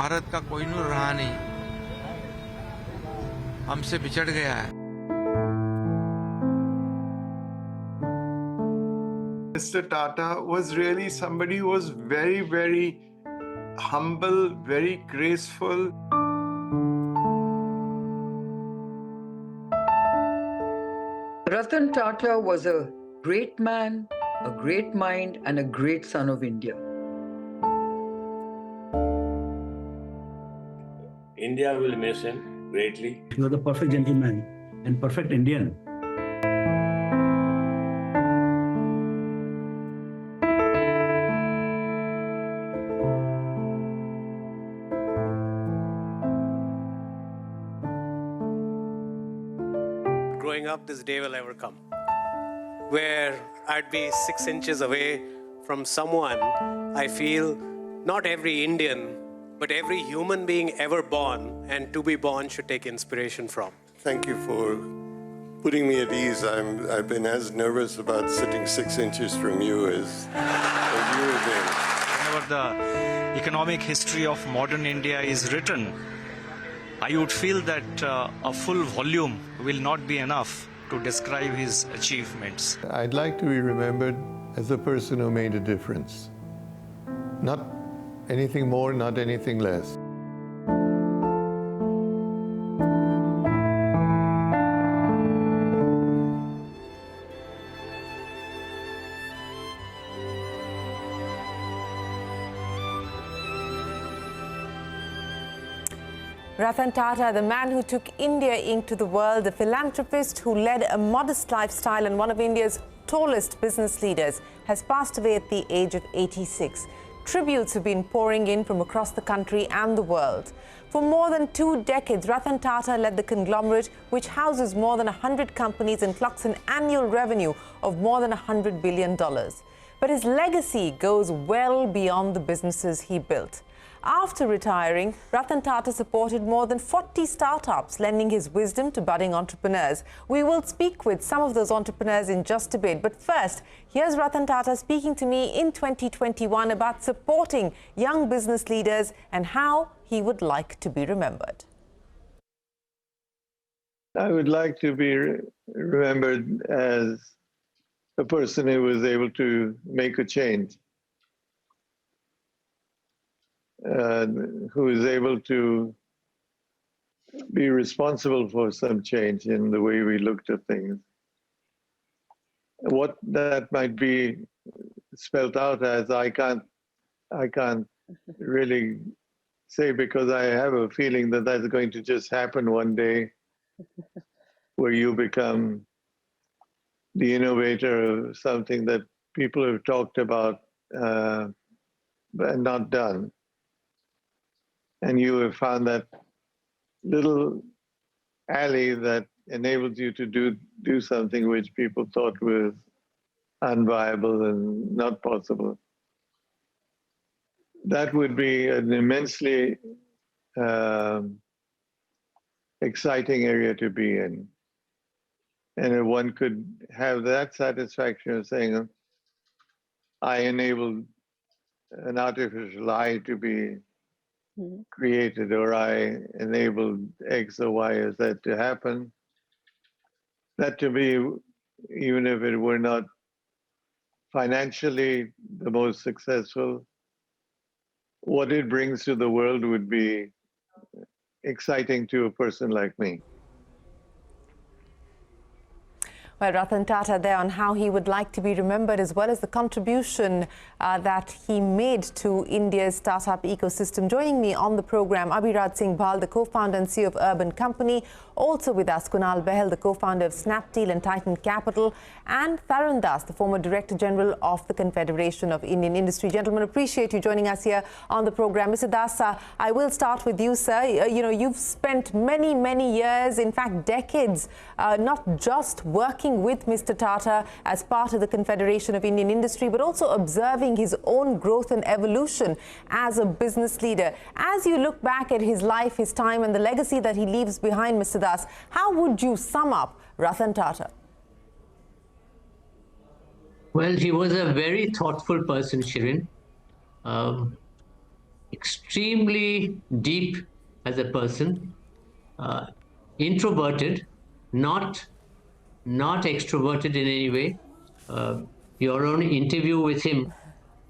भारत का कोहिनूर रहा नहीं, हमसे बिछड़ गया है। Mr. Tata was really somebody who was very, very humble, very graceful. Ratan Tata was a great man, a great mind, and a great son of India. India will miss him greatly. He was a perfect gentleman and perfect Indian. Growing up, this day will ever come, where I'd be 6 inches away from someone I feel not every Indian, but every human being ever born and to be born should take inspiration from. Thank you for putting me at ease. I've been as nervous about sitting 6 inches from you as you have been. Whenever the economic history of modern India is written, I would feel that a full volume will not be enough to describe his achievements. I'd like to be remembered as a person who made a difference. Not anything more, not anything less. Ratan Tata, the man who took India Inc. to the world, the philanthropist who led a modest lifestyle and one of India's tallest business leaders, has passed away at the age of 86. Tributes have been pouring in from across the country and the world. For more than 2 decades, Ratan Tata led the conglomerate, which houses more than 100 companies and clocks an annual revenue of more than $100 billion. But his legacy goes well beyond the businesses he built. After retiring, Ratan Tata supported more than 40 startups, lending his wisdom to budding entrepreneurs. We will speak with some of those entrepreneurs in just a bit. But first, here's Ratan Tata speaking to me in 2021 about supporting young business leaders and how he would like to be remembered. I would like to be remembered as a person who was able to make a change. Who is able to be responsible for some change in the way we looked at things. What that might be spelt out as, I can't really say, because I have a feeling that that's going to just happen one day, where you become the innovator of something that people have talked about and not done. And you have found that little alley that enables you to do something which people thought was unviable and not possible. That would be an immensely exciting area to be in. And if one could have that satisfaction of saying, I enabled an artificial eye to be created, or I enabled X or Y or Z to happen. That to me, even if it were not financially the most successful, what it brings to the world would be exciting to a person like me. Well, Ratan Tata there on how he would like to be remembered, as well as the contribution that he made to India's startup ecosystem. Joining me on the program, Abhiraj Singh Bhal, the co-founder and CEO of Urban Company. Also with us, Kunal Behel, the co-founder of Snapdeal and Titan Capital, and Tharan Das, the former Director General of the Confederation of Indian Industry. Gentlemen, appreciate you joining us here on the program. Mr. Das, I will start with you, sir. You've spent many, many years, in fact, decades, not just working with Mr. Tata as part of the Confederation of Indian Industry, but also observing his own growth and evolution as a business leader. As you look back at his life, his time, and the legacy that he leaves behind, Mr. Das, how would you sum up Ratan Tata? Well, he was a very thoughtful person, Shereen. extremely deep as a person, introverted, not extroverted in any way. Your own interview with him,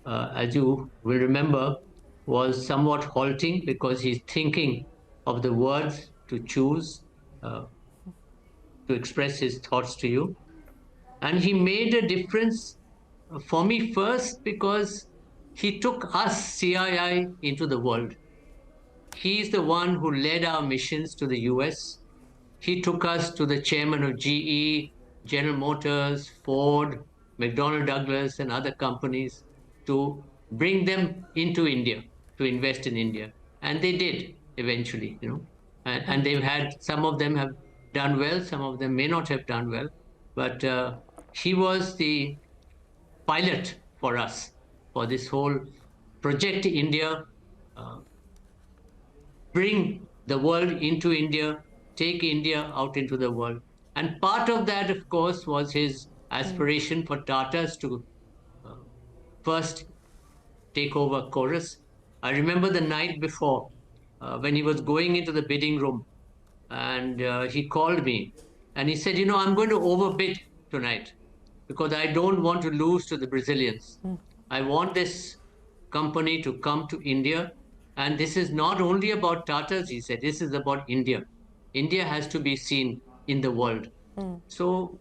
as you will remember, was somewhat halting because he's thinking of the words to choose to express his thoughts to you. And he made a difference for me first because he took us, CII, into the world. He's the one who led our missions to the US. He took us to the chairman of GE, General Motors, Ford, McDonnell Douglas, and other companies to bring them into India, to invest in India. And they did eventually, and they've had, some of them have done well, some of them may not have done well, but he was the pilot for us for this whole Project India, bring the world into India, take India out into the world. And part of that, of course, was his aspiration for Tatas to first take over Chorus. I remember the night before when he was going into the bidding room, and he called me and he said, I'm going to overbid tonight because I don't want to lose to the Brazilians. I want this company to come to India. And this is not only about Tatas, he said, this is about India. India has to be seen in the world. So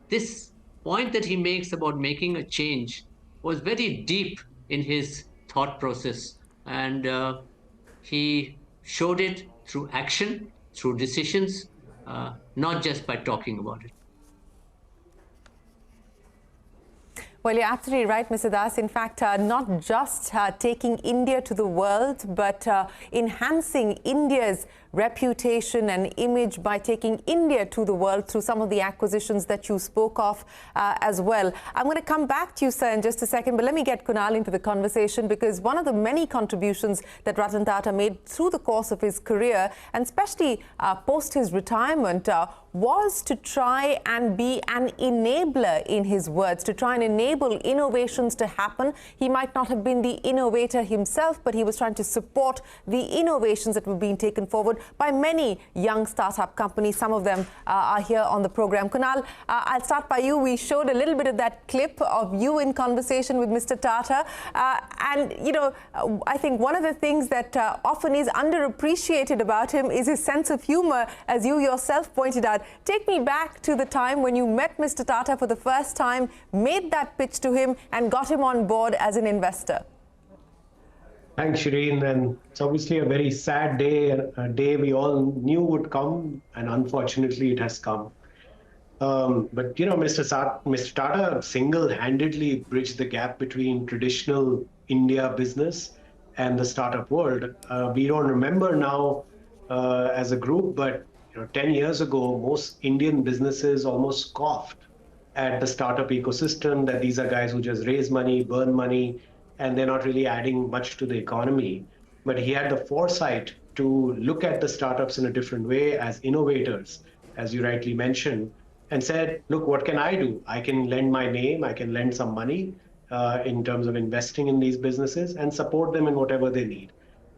this point that he makes about making a change was very deep in his thought process. And he showed it through action, through decisions, not just by talking about it. Well, you're absolutely right, Mr. Das. In fact, not just taking India to the world, but enhancing India's reputation and image by taking India to the world through some of the acquisitions that you spoke of as well. I'm going to come back to you, sir, in just a second, but let me get Kunal into the conversation, because one of the many contributions that Ratan Tata made through the course of his career, and especially post his retirement, was to try and be an enabler, in his words, to try and enable innovations to happen. He might not have been the innovator himself, but he was trying to support the innovations that were being taken forward by many young startup companies. Some of them are here on the program. Kunal, I'll start by you. We showed a little bit of that clip of you in conversation with Mr. Tata. I think one of the things that often is underappreciated about him is his sense of humor, as you yourself pointed out. Take me back to the time when you met Mr. Tata for the first time, made that pitch to him, and got him on board as an investor. Thanks, Shereen. And it's obviously a very sad day, a day we all knew would come, and unfortunately it has come. But Mr. Tata single-handedly bridged the gap between traditional India business and the startup world. We don't remember now as a group, but 10 years ago, most Indian businesses almost scoffed at the startup ecosystem, that these are guys who just raise money, burn money, and they're not really adding much to the economy. But he had the foresight to look at the startups in a different way as innovators, as you rightly mentioned, and said, look, what can I do? I can lend my name, I can lend some money in terms of investing in these businesses and support them in whatever they need.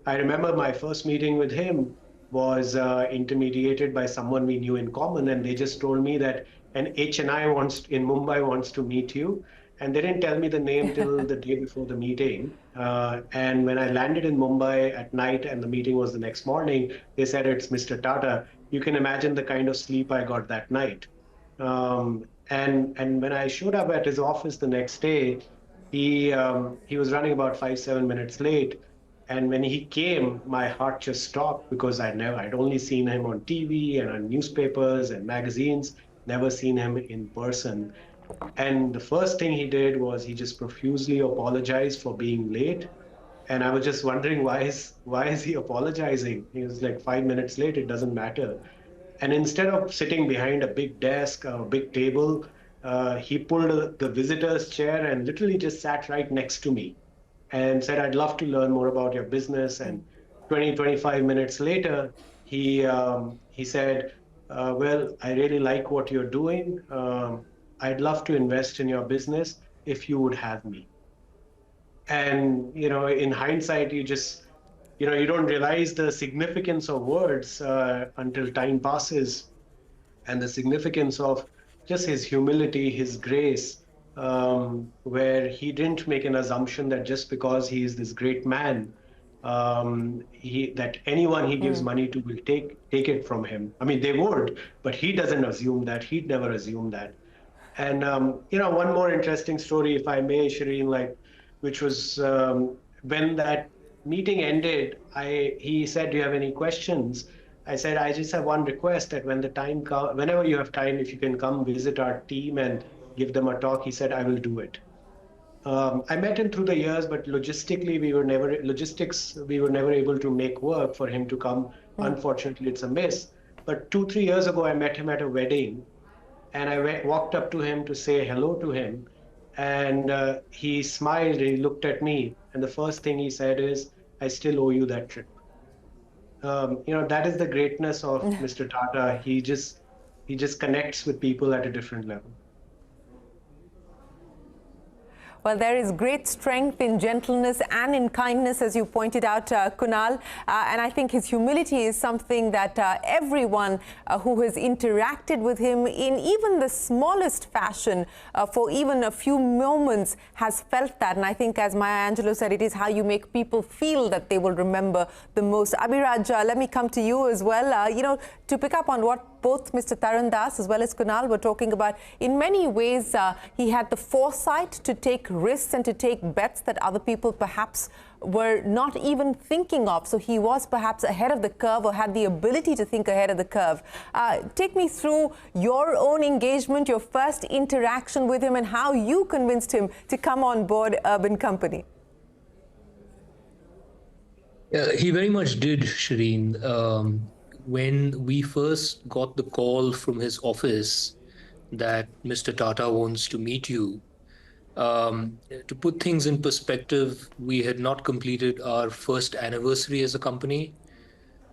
I remember my first meeting with him was intermediated by someone we knew in common, and they just told me that an HNI in Mumbai wants to meet you. And they didn't tell me the name till the day before the meeting. And when I landed in Mumbai at night and the meeting was the next morning, they said it's Mr. Tata. You can imagine the kind of sleep I got that night. And when I showed up at his office the next day, he was running about 5-7 minutes late. And when he came, my heart just stopped, because I'd only seen him on TV and on newspapers and magazines, never seen him in person. And the first thing he did was he just profusely apologized for being late. And I was just wondering, why is he apologizing? He was like 5 minutes late, it doesn't matter. And instead of sitting behind a big desk, a big table, he pulled the visitor's chair and literally just sat right next to me and said, I'd love to learn more about your business. And 25 minutes later, he said, well, I really like what you're doing. I'd love to invest in your business if you would have me. And, in hindsight, you just you don't realize the significance of words until time passes, and the significance of just his humility, his grace, where he didn't make an assumption that just because he is this great man, that anyone he gives money to will take it from him. I mean, they would, but he doesn't assume that. He'd never assume that. And one more interesting story, if I may, Shereen, which was when that meeting ended, he said, "Do you have any questions?" I said, "I just have one request, that when the time comes, whenever you have time, if you can come visit our team and give them a talk." He said, "I will do it." I met him through the years, but logistically, we were never able to make work for him to come. Unfortunately, it's a miss. But 2-3 years ago, I met him at a wedding, and I walked up to him to say hello to him, and he smiled. He looked at me, and the first thing he said is, "I still owe you that trip." That is the greatness of Mr. Tata. He just connects with people at a different level. Well, there is great strength in gentleness and in kindness, as you pointed out, Kunal. And I think his humility is something that everyone who has interacted with him in even the smallest fashion for even a few moments has felt that. And I think, as Maya Angelou said, it is how you make people feel that they will remember the most. Abhiraj, let me come to you as well. To pick up on what both Mr. Taran Das as well as Kunal were talking about, in many ways, he had the foresight to take risks and to take bets that other people perhaps were not even thinking of. So he was perhaps ahead of the curve, or had the ability to think ahead of the curve. Take me through your own engagement, your first interaction with him, and how you convinced him to come on board Urban Company. He very much did, Shereen. When we first got the call from his office that Mr. Tata wants to meet you, to put things in perspective, we had not completed our first anniversary as a company.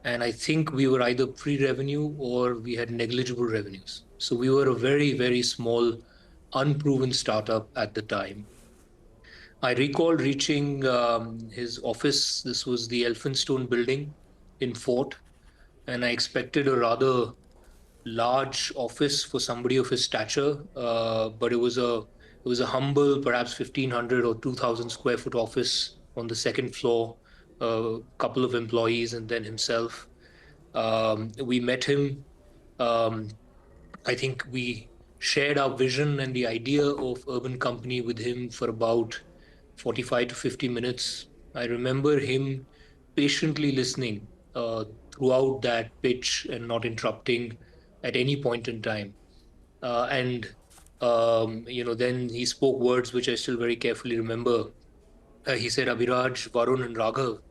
And I think we were either pre-revenue or we had negligible revenues. So we were a very, very small, unproven startup at the time. I recall reaching his office. This was the Elphinstone building in Fort. And I expected a rather large office for somebody of his stature, but it was a humble, perhaps 1,500 or 2,000 square foot office on the second floor, a couple of employees, and then himself. We met him. I think we shared our vision and the idea of Urban Company with him for about 45 to 50 minutes. I remember him patiently listening throughout that pitch and not interrupting at any point in time. Then he spoke words which I still very carefully remember. He said, "Abhiraj, Varun and Raghav,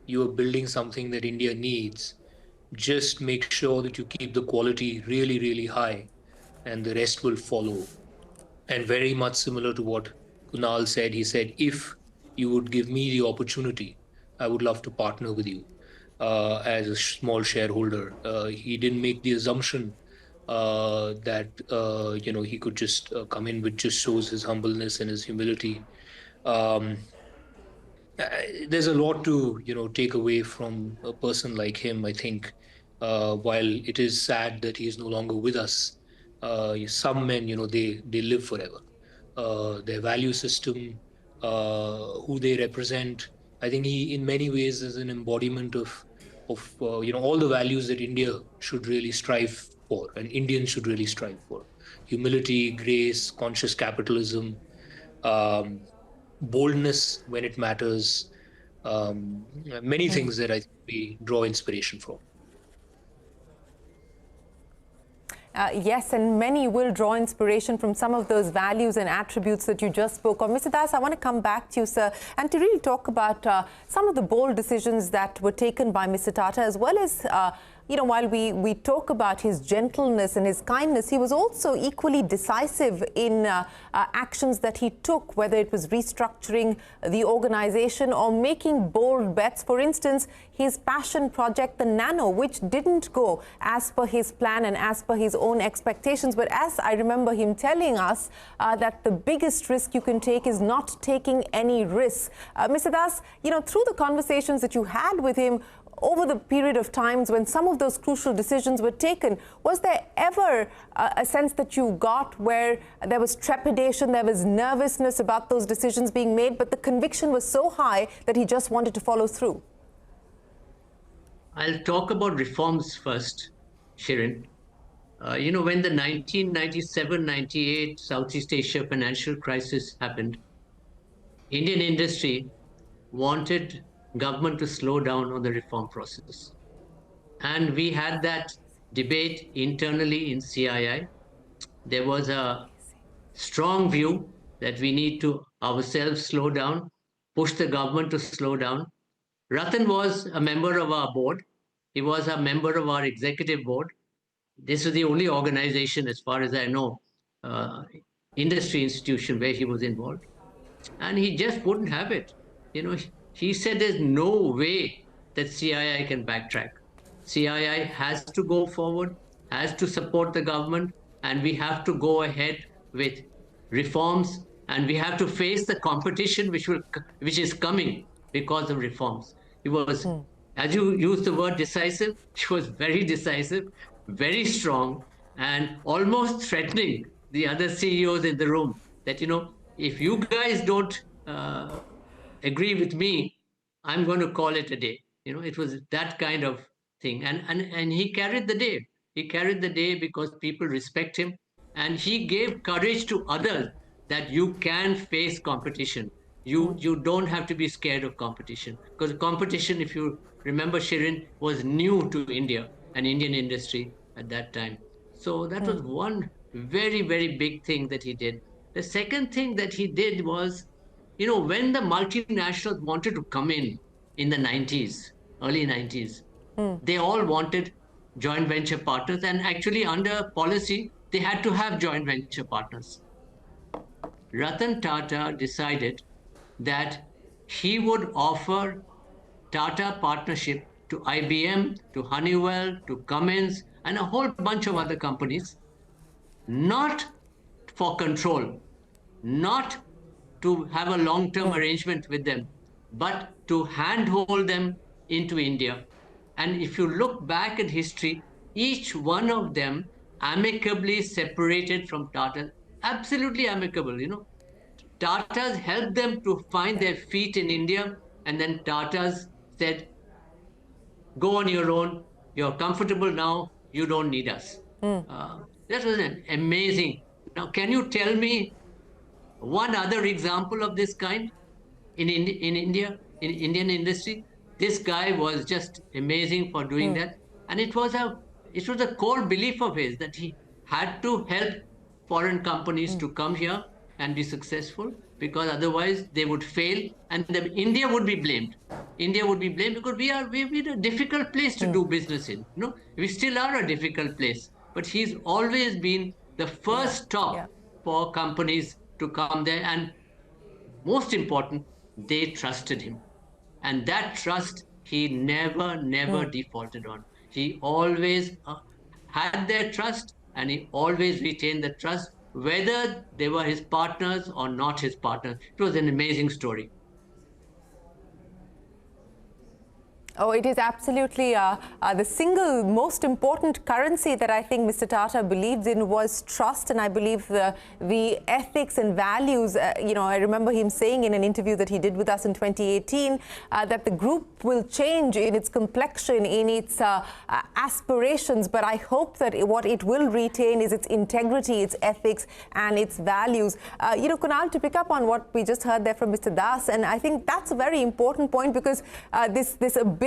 you are building something that India needs. Just make sure that you keep the quality really, really high, and the rest will follow." And very much similar to what Kunal said, he said, "If you would give me the opportunity, I would love to partner with you as a small shareholder." He didn't make the assumption that he could just come in, which just shows his humbleness and his humility. There's a lot to take away from a person like him. I think while it is sad that he is no longer with us, some men they live forever. Their value system, who they represent, I think he in many ways is an embodiment of all the values that India should really strive for, and Indians should really strive for: humility, grace, conscious capitalism, boldness when it matters, many things that I think we draw inspiration from. Yes, and many will draw inspiration from some of those values and attributes that you just spoke of. Mr. Das, I want to come back to you, sir, and to really talk about some of the bold decisions that were taken by Mr. Tata, as well as while we talk about his gentleness and his kindness, he was also equally decisive in actions that he took, whether it was restructuring the organization or making bold bets. For instance, his passion project, the Nano, which didn't go as per his plan and as per his own expectations. But as I remember him telling us that the biggest risk you can take is not taking any risks. Mr. Das, through the conversations that you had with him over the period of times when some of those crucial decisions were taken, was there ever a sense that you got where there was trepidation, there was nervousness about those decisions being made, but the conviction was so high that he just wanted to follow through? I'll talk about reforms first, Shereen. When the 1997-98 Southeast Asia financial crisis happened, Indian industry wanted government to slow down on the reform process. And we had that debate internally in CII. There was a strong view that we need to ourselves slow down, push the government to slow down. Ratan was a member of our board. He was a member of our executive board. This was the only organization, as far as I know, industry institution where he was involved. And he just wouldn't have it. He said there's no way that CII can backtrack. CII has to go forward, has to support the government, and we have to go ahead with reforms, and we have to face the competition which is coming because of reforms. He was, as you used the word decisive, he was very decisive, very strong, and almost threatening the other CEOs in the room that, if you guys don't agree with me, I'm going to call it a day. It was that kind of thing. And he carried the day. He carried the day because people respect him. And he gave courage to others that you can face competition. You don't have to be scared of competition. Because competition, if you remember, Shereen, was new to India and Indian industry at that time. So that was one very, very big thing that he did. The second thing that he did was, when the multinationals wanted to come in the 90s, early 90s, they all wanted joint venture partners. And actually, under policy, they had to have joint venture partners. Ratan Tata decided that he would offer Tata partnership to IBM, to Honeywell, to Cummins, and a whole bunch of other companies, not for control, not to have a long-term arrangement with them, but to handhold them into India. And if you look back at history, each one of them amicably separated from Tata, absolutely amicable. Tatas helped them to find their feet in India, and then Tatas said, go on your own, you're comfortable now, you don't need us. That was an amazing. Now, can you tell me one other example of this kind in India, in Indian industry? This guy was just amazing for doing that. And it was a core belief of his that he had to help foreign companies to come here and be successful, because otherwise they would fail and India would be blamed. India would be blamed because we're a difficult place to do business in. We still are a difficult place. But he's always been the first stop for companies to come there. And most important, they trusted him. And that trust, he never defaulted on. He always had their trust, and he always retained the trust, whether they were his partners or not his partners. It was an amazing story. Oh, it is absolutely the single most important currency that I think Mr. Tata believed in was trust. And I believe the ethics and values, I remember him saying in an interview that he did with us in 2018 that the group will change in its complexion, in its aspirations. But I hope that what it will retain is its integrity, its ethics and its values. Kunal, to pick up on what we just heard there from Mr. Das, and I think that's a very important point, because this ability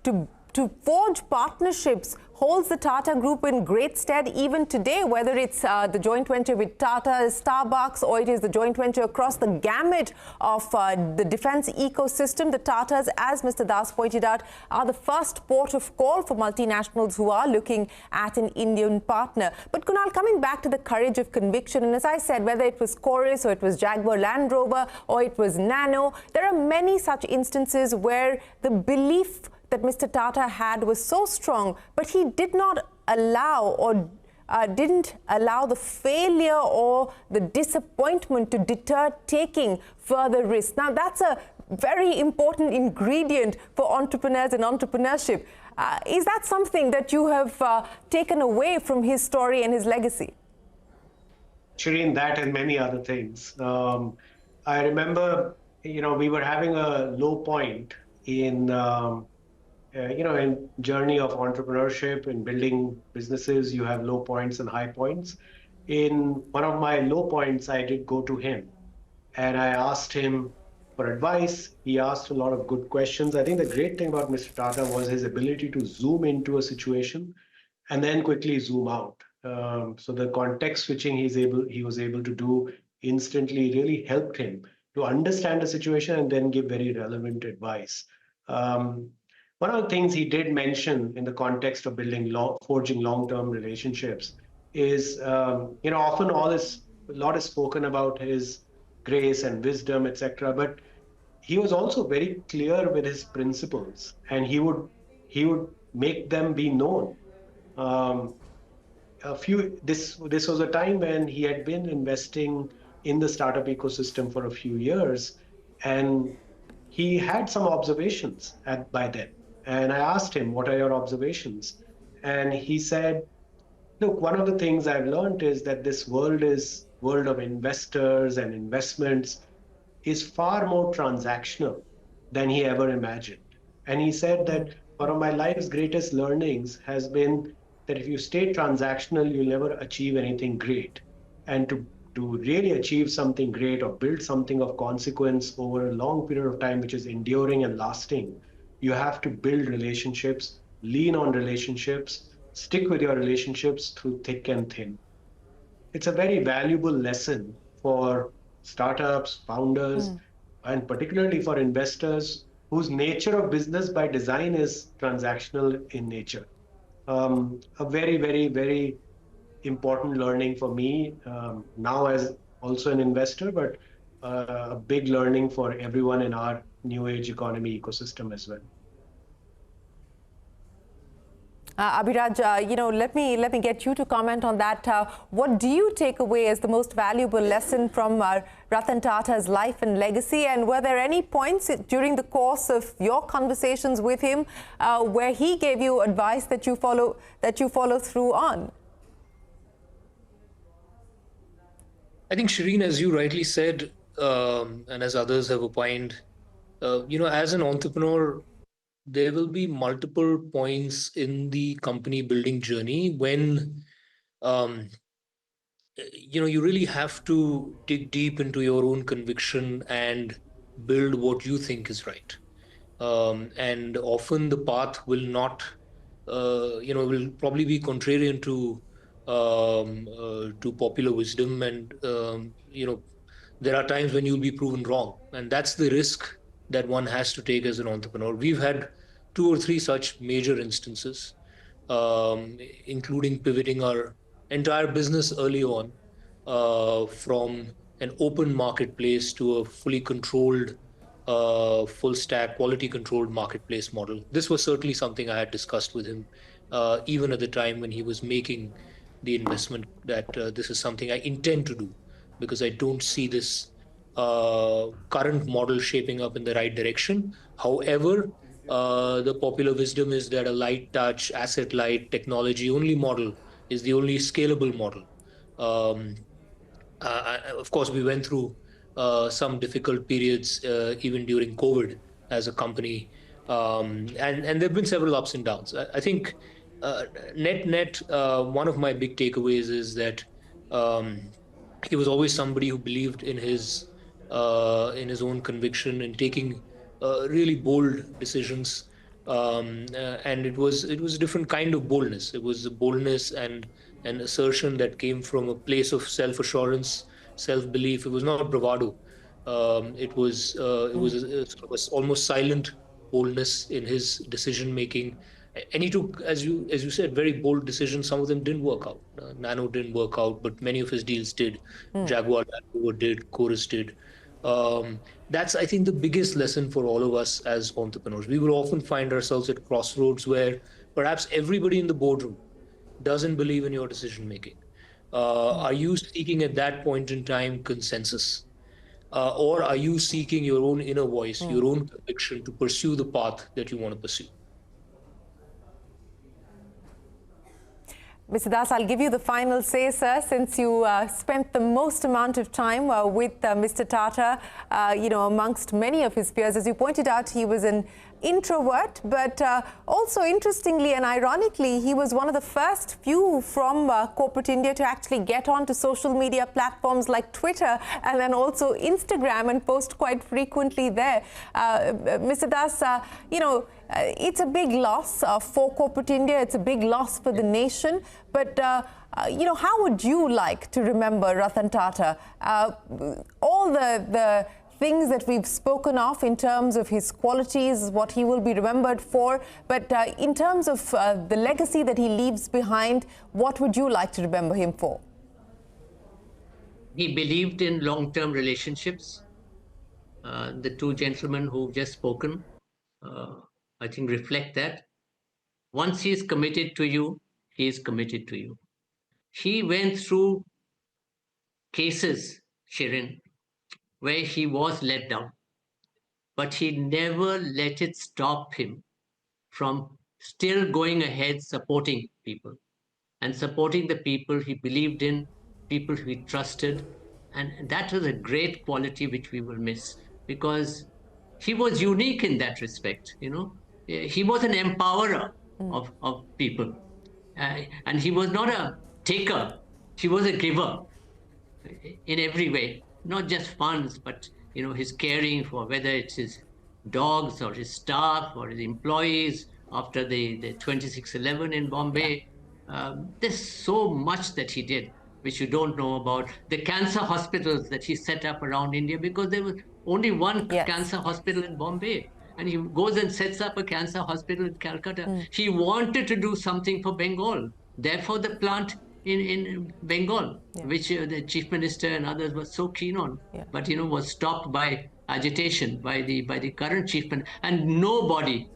to to forge partnerships holds the Tata Group in great stead even today, whether it's the joint venture with Tata, Starbucks, or it is the joint venture across the gamut of the defense ecosystem. The Tatas, as Mr. Das pointed out, are the first port of call for multinationals who are looking at an Indian partner. But Kunal, coming back to the courage of conviction, and as I said, whether it was Chorus or it was Jaguar Land Rover or it was Nano, there are many such instances where the belief that Mr. Tata had was so strong, but he did not allow or didn't allow the failure or the disappointment to deter taking further risks. Now, that's a very important ingredient for entrepreneurs and entrepreneurship. Is that something that you have taken away from his story and his legacy? Shereen, that and many other things. I remember, we were having a low point in in journey of entrepreneurship and building businesses. You have low points and high points. In one of my low points, I did go to him and I asked him for advice. He asked a lot of good questions. I think the great thing about Mr. Tata was his ability to zoom into a situation and then quickly zoom out. So the context switching he was able to do instantly really helped him to understand the situation and then give very relevant advice. One of the things he did mention in the context of forging long-term relationships is, often a lot is spoken about his grace and wisdom, etc. But he was also very clear with his principles, and he would make them be known. This was a time when he had been investing in the startup ecosystem for a few years, and he had some observations by then. And I asked him, what are your observations? And he said, look, one of the things I've learned is that this world of investors and investments is far more transactional than he ever imagined. And he said that one of my life's greatest learnings has been that if you stay transactional, you'll never achieve anything great. And to really achieve something great or build something of consequence over a long period of time, which is enduring and lasting, you have to build relationships, lean on relationships, stick with your relationships through thick and thin. It's a very valuable lesson for startups, founders, and particularly for investors whose nature of business by design is transactional in nature. A very, very, very important learning for me now as also an investor, but a big learning for everyone in our new age economy ecosystem as well. Abhiraj, let me get you to comment on that. What do you take away as the most valuable lesson from Ratan Tata's life and legacy? And were there any points during the course of your conversations with him where he gave you advice that you follow through on? I think, Shereen, as you rightly said, and as others have opined, as an entrepreneur, there will be multiple points in the company building journey when, you really have to dig deep into your own conviction and build what you think is right. And often the path will not, will probably be contrarian to popular wisdom. And, there are times when you'll be proven wrong. And that's the risk that one has to take as an entrepreneur. We've had 2 or 3 such major instances, including pivoting our entire business early on from an open marketplace to a fully controlled, full stack, quality controlled marketplace model. This was certainly something I had discussed with him, even at the time when he was making the investment, that this is something I intend to do, because I don't see this current model shaping up in the right direction. However, the popular wisdom is that a light touch, asset light, technology only model is the only scalable model. Of course, we went through some difficult periods even during COVID as a company, and there have been several ups and downs. I think net, one of my big takeaways is that he was always somebody who believed in his own conviction and taking really bold decisions. and it was a different kind of boldness. It was a boldness and an assertion that came from a place of self-assurance, self-belief. It was not bravado. It was sort of a almost silent boldness in his decision making, and he took, as you said, very bold decisions. Some of them didn't work out. Nano didn't work out, but many of his deals did. Jaguar Land Rover did, Chorus did. That's, I think, the biggest lesson for all of us as entrepreneurs. We will often find ourselves at crossroads where perhaps everybody in the boardroom doesn't believe in your decision making. Are you seeking at that point in time consensus? Or are you seeking your own inner voice, your own conviction to pursue the path that you want to pursue? Mr. Das, I'll give you the final say, sir, since you spent the most amount of time with Mr. Tata, amongst many of his peers. As you pointed out, he was an introvert, but also interestingly and ironically, he was one of the first few from corporate India to actually get onto social media platforms like Twitter and then also Instagram and post quite frequently there. Mr. Das, it's a big loss for corporate India. It's a big loss for the nation. But, how would you like to remember Ratan Tata? All the things that we've spoken of in terms of his qualities, what he will be remembered for. But in terms of the legacy that he leaves behind, what would you like to remember him for? He believed in long-term relationships. The two gentlemen who've just spoken, I think, reflect that. Once he is committed to you, he is committed to you. He went through cases, Shereen, where he was let down, but he never let it stop him from still going ahead supporting people and supporting the people he believed in, people he trusted. And that was a great quality which we will miss, because he was unique in that respect. He was an empowerer of people, and he was not a taker, he was a giver in every way. Not just funds, but his caring for whether it's his dogs or his staff or his employees after the 26/11 in Bombay. There's so much that he did which you don't know about. The cancer hospitals that he set up around India, because there was only one cancer hospital in Bombay, and he goes and sets up a cancer hospital in Calcutta. He wanted to do something for Bengal, therefore the plant in Bengal, which the chief minister and others were so keen on, but was stopped by agitation by the current chief minister. And nobody,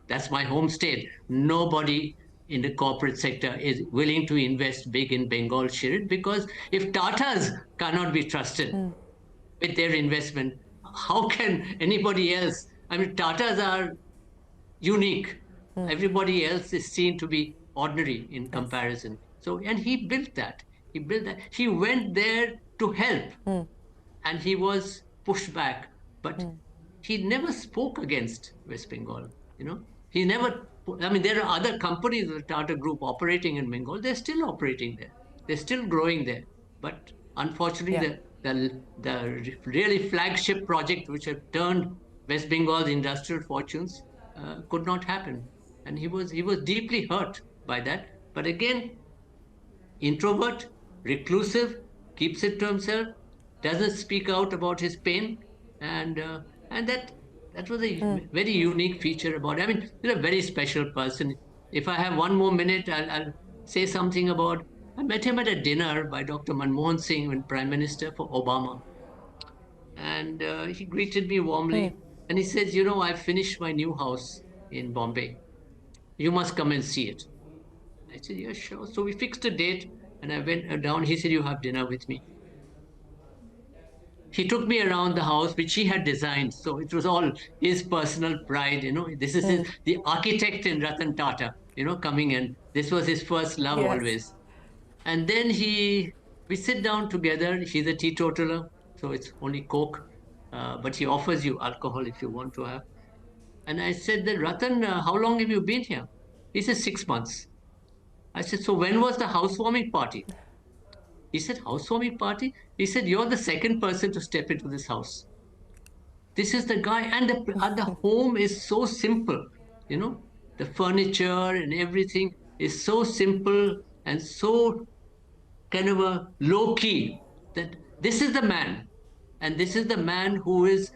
that's my home state, nobody in the corporate sector is willing to invest big in Bengal, Shereen, because if Tatas cannot be trusted with their investment, how can anybody else? I mean, Tatas are unique. Everybody else is seen to be ordinary in comparison. So, and he built that. He went there to help, and he was pushed back, but he never spoke against West Bengal. He never. I mean, there are other companies of the Tata Group operating in Bengal. They're still operating there. They're still growing there. But unfortunately, the really flagship project which had turned West Bengal's industrial fortunes could not happen. And he was deeply hurt by that. But again, introvert, reclusive, keeps it to himself, doesn't speak out about his pain, and that was a very unique feature about him. I mean, he's a very special person. If I have one more minute, I'll say something about. I met him at a dinner by Dr. Manmohan Singh, when Prime Minister for Obama, and he greeted me warmly, and he says, I finished my new house in Bombay. You must come and see it. I said, yeah, sure. So we fixed a date, and I went down. He said, you have dinner with me. He took me around the house, which he had designed. So it was all his personal pride. This is the architect in Ratan Tata, coming in. This was his first love always. And then we sit down together. He's a teetotaler, so it's only Coke. But he offers you alcohol if you want to have. And I said, Ratan, how long have you been here? He said, 6 months. I said, so when was the housewarming party? He said, housewarming party? He said, you're the second person to step into this house. this is the guy, and the home is so simple, the furniture and everything is so simple and so kind of a low key, that this is the man, and this is the man who is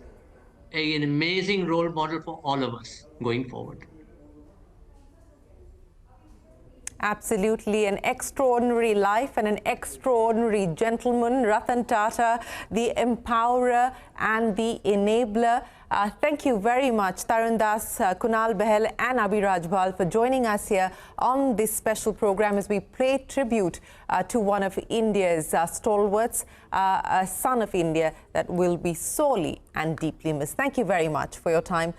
an amazing role model for all of us going forward. Absolutely, an extraordinary life and an extraordinary gentleman, Ratan Tata, the empowerer and the enabler. Thank you very much, Tarun Das, Kunal Behel and Abhi Rajbhal for joining us here on this special program as we pay tribute to one of India's stalwarts, a son of India that will be sorely and deeply missed. Thank you very much for your time.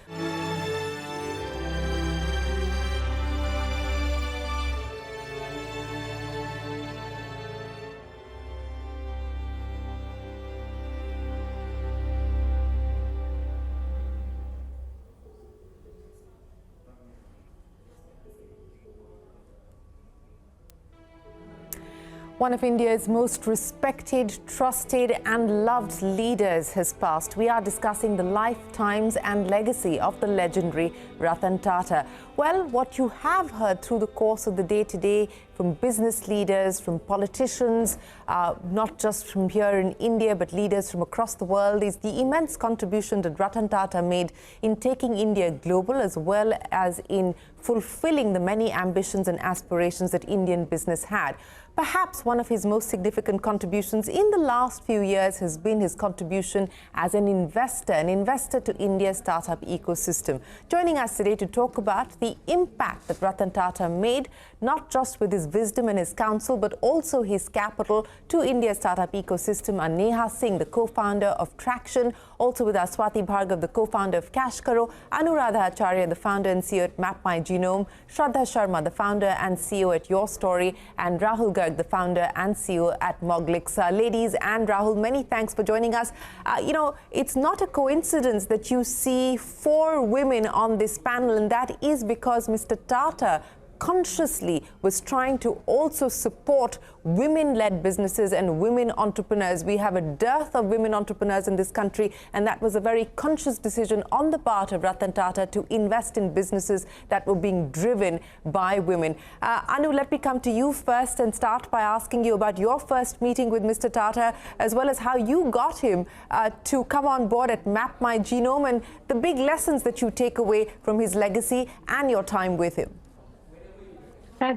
One of India's most respected, trusted and loved leaders has passed. We are discussing the lifetimes and legacy of the legendary Ratan Tata. Well, what you have heard through the course of the day today from business leaders, from politicians, not just from here in India, but leaders from across the world, is the immense contribution that Ratan Tata made in taking India global, as well as in fulfilling the many ambitions and aspirations that Indian business had. Perhaps one of his most significant contributions in the last few years has been his contribution as an investor to India's startup ecosystem. Joining us today to talk about the impact that Ratan Tata made, not just with his wisdom and his counsel, but also his capital to India's startup ecosystem, are Neha Singh, the co-founder of Traction, also with us Swati Bhargav, the co-founder of Cashkaro, Anuradha Acharya, the founder and CEO at Map My Genome, Shraddha Sharma, the founder and CEO at Your Story, and Rahul Garg, the founder and CEO at Moglix. Ladies and Rahul, many thanks for joining us. It's not a coincidence that you see 4 women on this panel, and that is because Mr. Tata consciously was trying to also support women-led businesses and women entrepreneurs. We have a dearth of women entrepreneurs in this country, and that was a very conscious decision on the part of Ratan Tata to invest in businesses that were being driven by women. Anu, let me come to you first and start by asking you about your first meeting with Mr. Tata, as well as how you got him to come on board at Map My Genome, and the big lessons that you take away from his legacy and your time with him.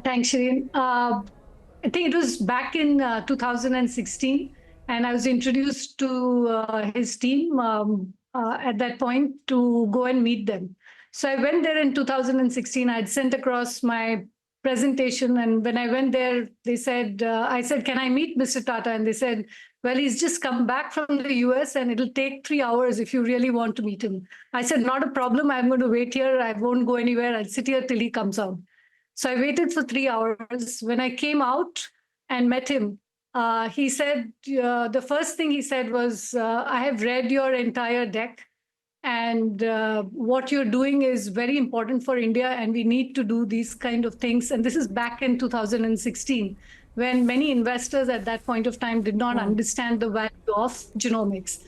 Thanks, Shereen. I think it was back in 2016, and I was introduced to his team at that point to go and meet them. So I went there in 2016. I had sent across my presentation, and when I went there, they said, I said, "Can I meet Mr. Tata?" And they said, "Well, he's just come back from the US, and it'll take 3 hours if you really want to meet him." I said, "Not a problem. I'm going to wait here. I won't go anywhere. I'll sit here till he comes out." So I waited for 3 hours. When I came out and met him, he said, the first thing he said was, "I have read your entire deck, and what you're doing is very important for India, and we need to do these kind of things." And this is back in 2016, when many investors at that point of time did not understand the value of genomics.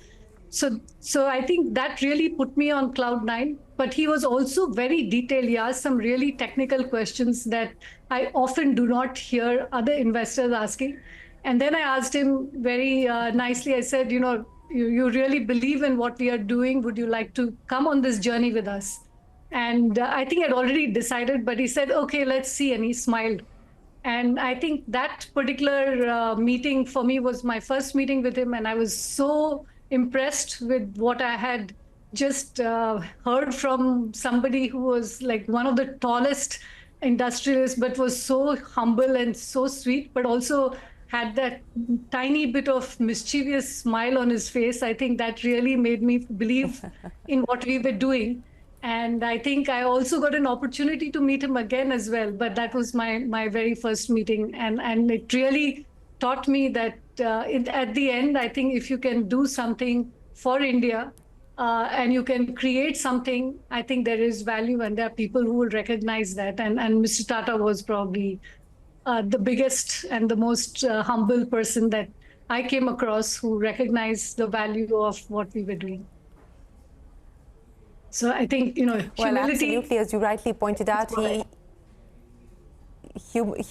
So I think that really put me on cloud 9. But he was also very detailed. He asked some really technical questions that I often do not hear other investors asking. And then I asked him very nicely, I said, you really believe in what we are doing. Would you like to come on this journey with us? And I think I'd already decided, but he said, "Okay, let's see." And he smiled. And I think that particular meeting for me was my first meeting with him. And I was so impressed with what I had just heard from somebody who was like one of the tallest industrialists, but was so humble and so sweet, but also had that tiny bit of mischievous smile on his face. I think that really made me believe in what we were doing. And I think I also got an opportunity to meet him again as well. But that was my very first meeting. And it really taught me that at the end, I think if you can do something for India, and you can create something, I think there is value, and there are people who will recognize that. And Mr. Tata was probably the biggest and the most humble person that I came across who recognized the value of what we were doing. So I think, Well, humility. absolutely, as you rightly pointed out,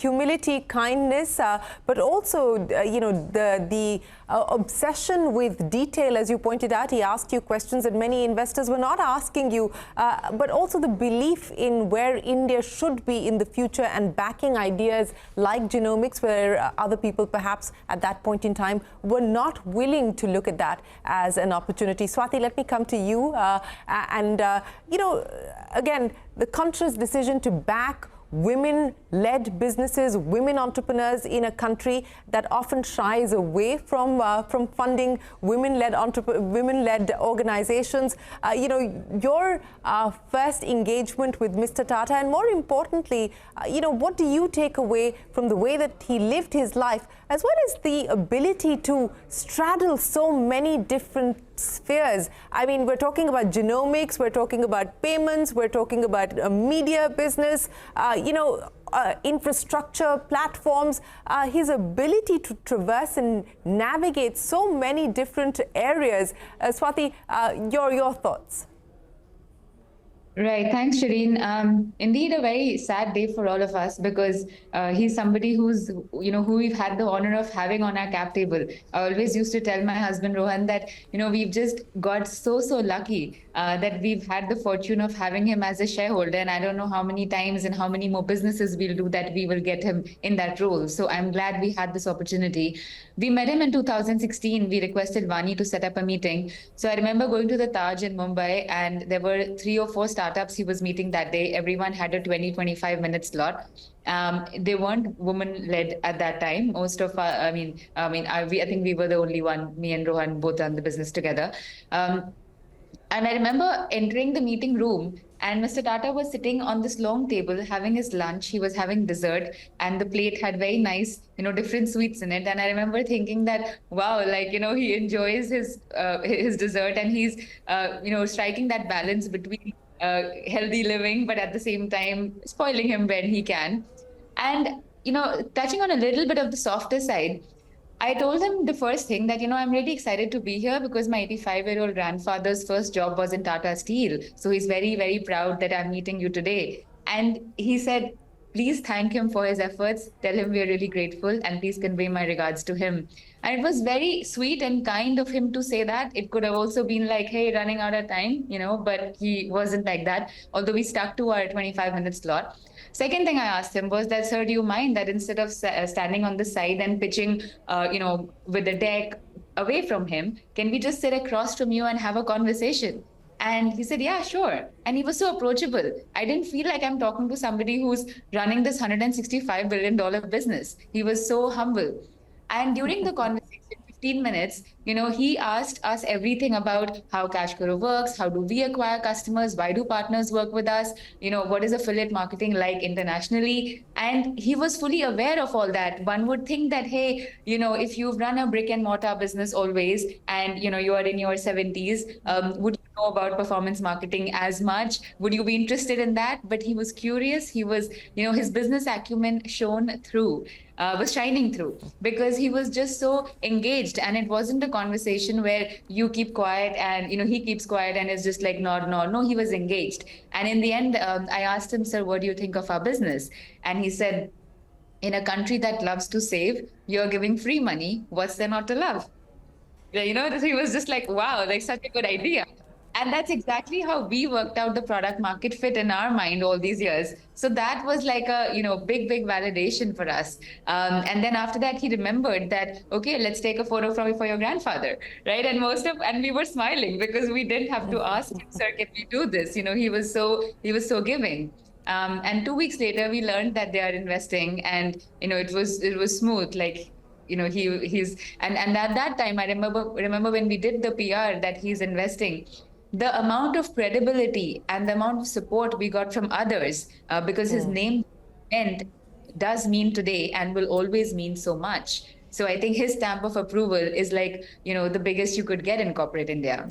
humility, kindness, but also, the obsession with detail, as you pointed out. He asked you questions that many investors were not asking you, but also the belief in where India should be in the future and backing ideas like genomics, where other people perhaps at that point in time were not willing to look at that as an opportunity. Swati, let me come to you. Again, the conscious decision to back women-led businesses, women entrepreneurs in a country that often shies away from funding women-led organizations. Your first engagement with Mr. Tata, and more importantly, what do you take away from the way that he lived his life, as well as the ability to straddle so many different spheres? I mean, we're talking about genomics, we're talking about payments, we're talking about a media business, infrastructure, platforms. His ability to traverse and navigate so many different areas. Swati, your thoughts? Right. Thanks, Shereen. Indeed, a very sad day for all of us, because he's somebody who we've had the honor of having on our cap table. I always used to tell my husband, Rohan, that, we've just got so lucky that we've had the fortune of having him as a shareholder. And I don't know how many times and how many more businesses we'll do that we will get him in that role. So I'm glad we had this opportunity. We met him in 2016. We requested Vani to set up a meeting. So I remember going to the Taj in Mumbai, and there were 3 or 4 startups he was meeting that day. Everyone had a 20-25 minute slot. They weren't woman-led at that time. Most of I think we were the only one. Me and Rohan both run the business together. And I remember entering the meeting room, and Mr. Tata was sitting on this long table having his lunch. He was having dessert, and the plate had very nice, different sweets in it. And I remember thinking that, wow, he enjoys his dessert, and he's, striking that balance between healthy living, but at the same time spoiling him when he can. And, touching on a little bit of the softer side, I told him the first thing that, I'm really excited to be here because my 85-year-old grandfather's first job was in Tata Steel. So he's very, very proud that I'm meeting you today. And he said, please thank him for his efforts. Tell him we're really grateful, and please convey my regards to him. And it was very sweet and kind of him to say that. It could have also been like, hey, running out of time, but he wasn't like that, although we stuck to our 25-minute slot. Second thing I asked him was that, sir, do you mind that instead of standing on the side and pitching, with the deck away from him, can we just sit across from you and have a conversation? And he said, yeah, sure. And he was so approachable. I didn't feel like I'm talking to somebody who's running this $165 billion business. He was so humble. And during the conversation, 15 minutes, he asked us everything about how Cashguru works, how do we acquire customers, why do partners work with us, what is affiliate marketing like internationally? And he was fully aware of all that. One would think that, hey, if you've run a brick and mortar business always, and, you are in your 70s, would you know about performance marketing as much? Would you be interested in that? But he was curious. He was, his business acumen was shining through, because he was just so engaged. And it wasn't a conversation where you keep quiet and, he keeps quiet and it's just like, nod. No, he was engaged. And in the end, I asked him, sir, what do you think of our business? And he said, in a country that loves to save, you're giving free money. What's there not to love? He was just like, wow, like such a good idea. And that's exactly how we worked out the product market fit in our mind all these years. So that was like a, big validation for us. And then after that, he remembered that, okay, let's take a photo for your grandfather, right? And we were smiling because we didn't have to ask him, sir, can we do this? He was so giving. And 2 weeks later, we learned that they are investing, and, it was smooth. Like, he's and at that time, I remember when we did the PR that he's investing, the amount of credibility and the amount of support we got from others, because his name does mean today and will always mean so much. So I think his stamp of approval is like, the biggest you could get in corporate India.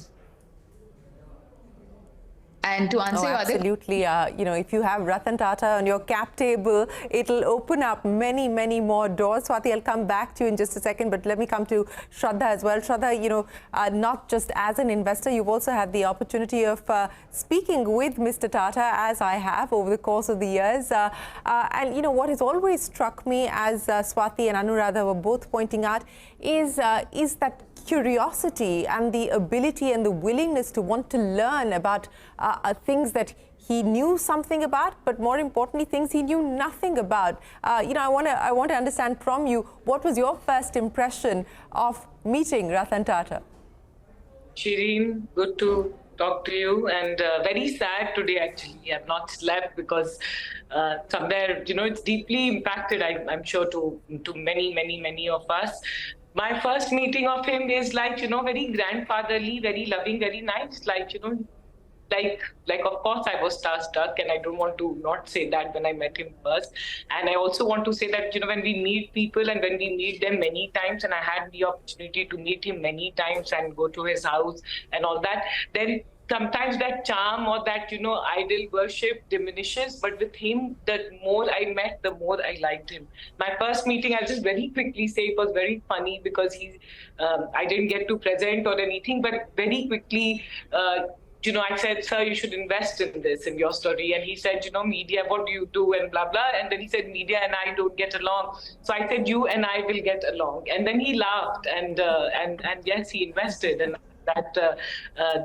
And to answer your absolutely. If you have Ratan Tata on your cap table, it'll open up many, many more doors. Swati, I'll come back to you in just a second, but let me come to Shraddha as well. Shraddha, not just as an investor, you've also had the opportunity of speaking with Mr. Tata, as I have, over the course of the years. And what has always struck me, as Swati and Anuradha were both pointing out, is that curiosity and the ability and the willingness to want to learn about things that he knew something about, but more importantly, things he knew nothing about. I want to understand from you, what was your first impression of meeting Ratan Tata? Shireen, good to talk to you, and very sad today actually. I've not slept because somewhere, it's deeply impacted, I'm sure, to many of us. My first meeting of him is like, very grandfatherly, very loving, very nice, like of course I was starstruck, and I don't want to not say that when I met him first. And I also want to say that, when we meet people and when we meet them many times, and I had the opportunity to meet him many times and go to his house and all that, then sometimes that charm or that, idol worship diminishes. But with him, the more I met, the more I liked him. My first meeting, I'll just very quickly say, it was very funny because I didn't get to present or anything, but very quickly, I said, sir, you should invest in this, in your story. And he said, media, what do you do? And blah, blah. And then he said, media and I don't get along. So I said, you and I will get along. And then he laughed and yes, he invested. And that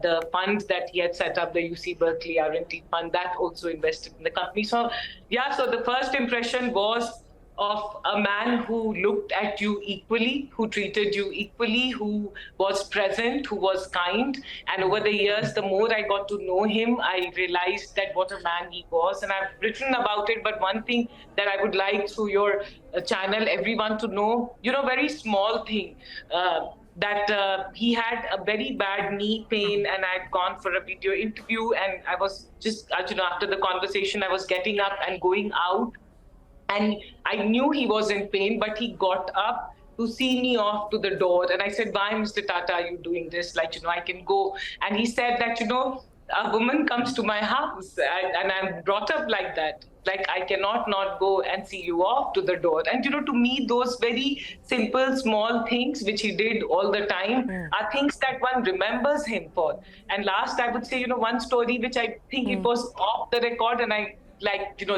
the fund that he had set up, the UC Berkeley R&D fund, that also invested in the company. So yeah, so the first impression was of a man who looked at you equally, who treated you equally, who was present, who was kind. And over the years, the more I got to know him, I realized that what a man he was. And I've written about it, but one thing that I would like through your channel, everyone to know, very small thing, that he had a very bad knee pain, and I'd gone for a video interview, and I was just, after the conversation, I was getting up and going out. And I knew he was in pain, but he got up to see me off to the door. And I said, why, Mr. Tata, are you doing this? I can go. And he said that, a woman comes to my house, and I'm brought up like that. Like, I cannot not go and see you off to the door. And, to me, those very simple, small things, which he did all the time, are things that one remembers him for. And last, I would say, one story, which I think it was off the record, and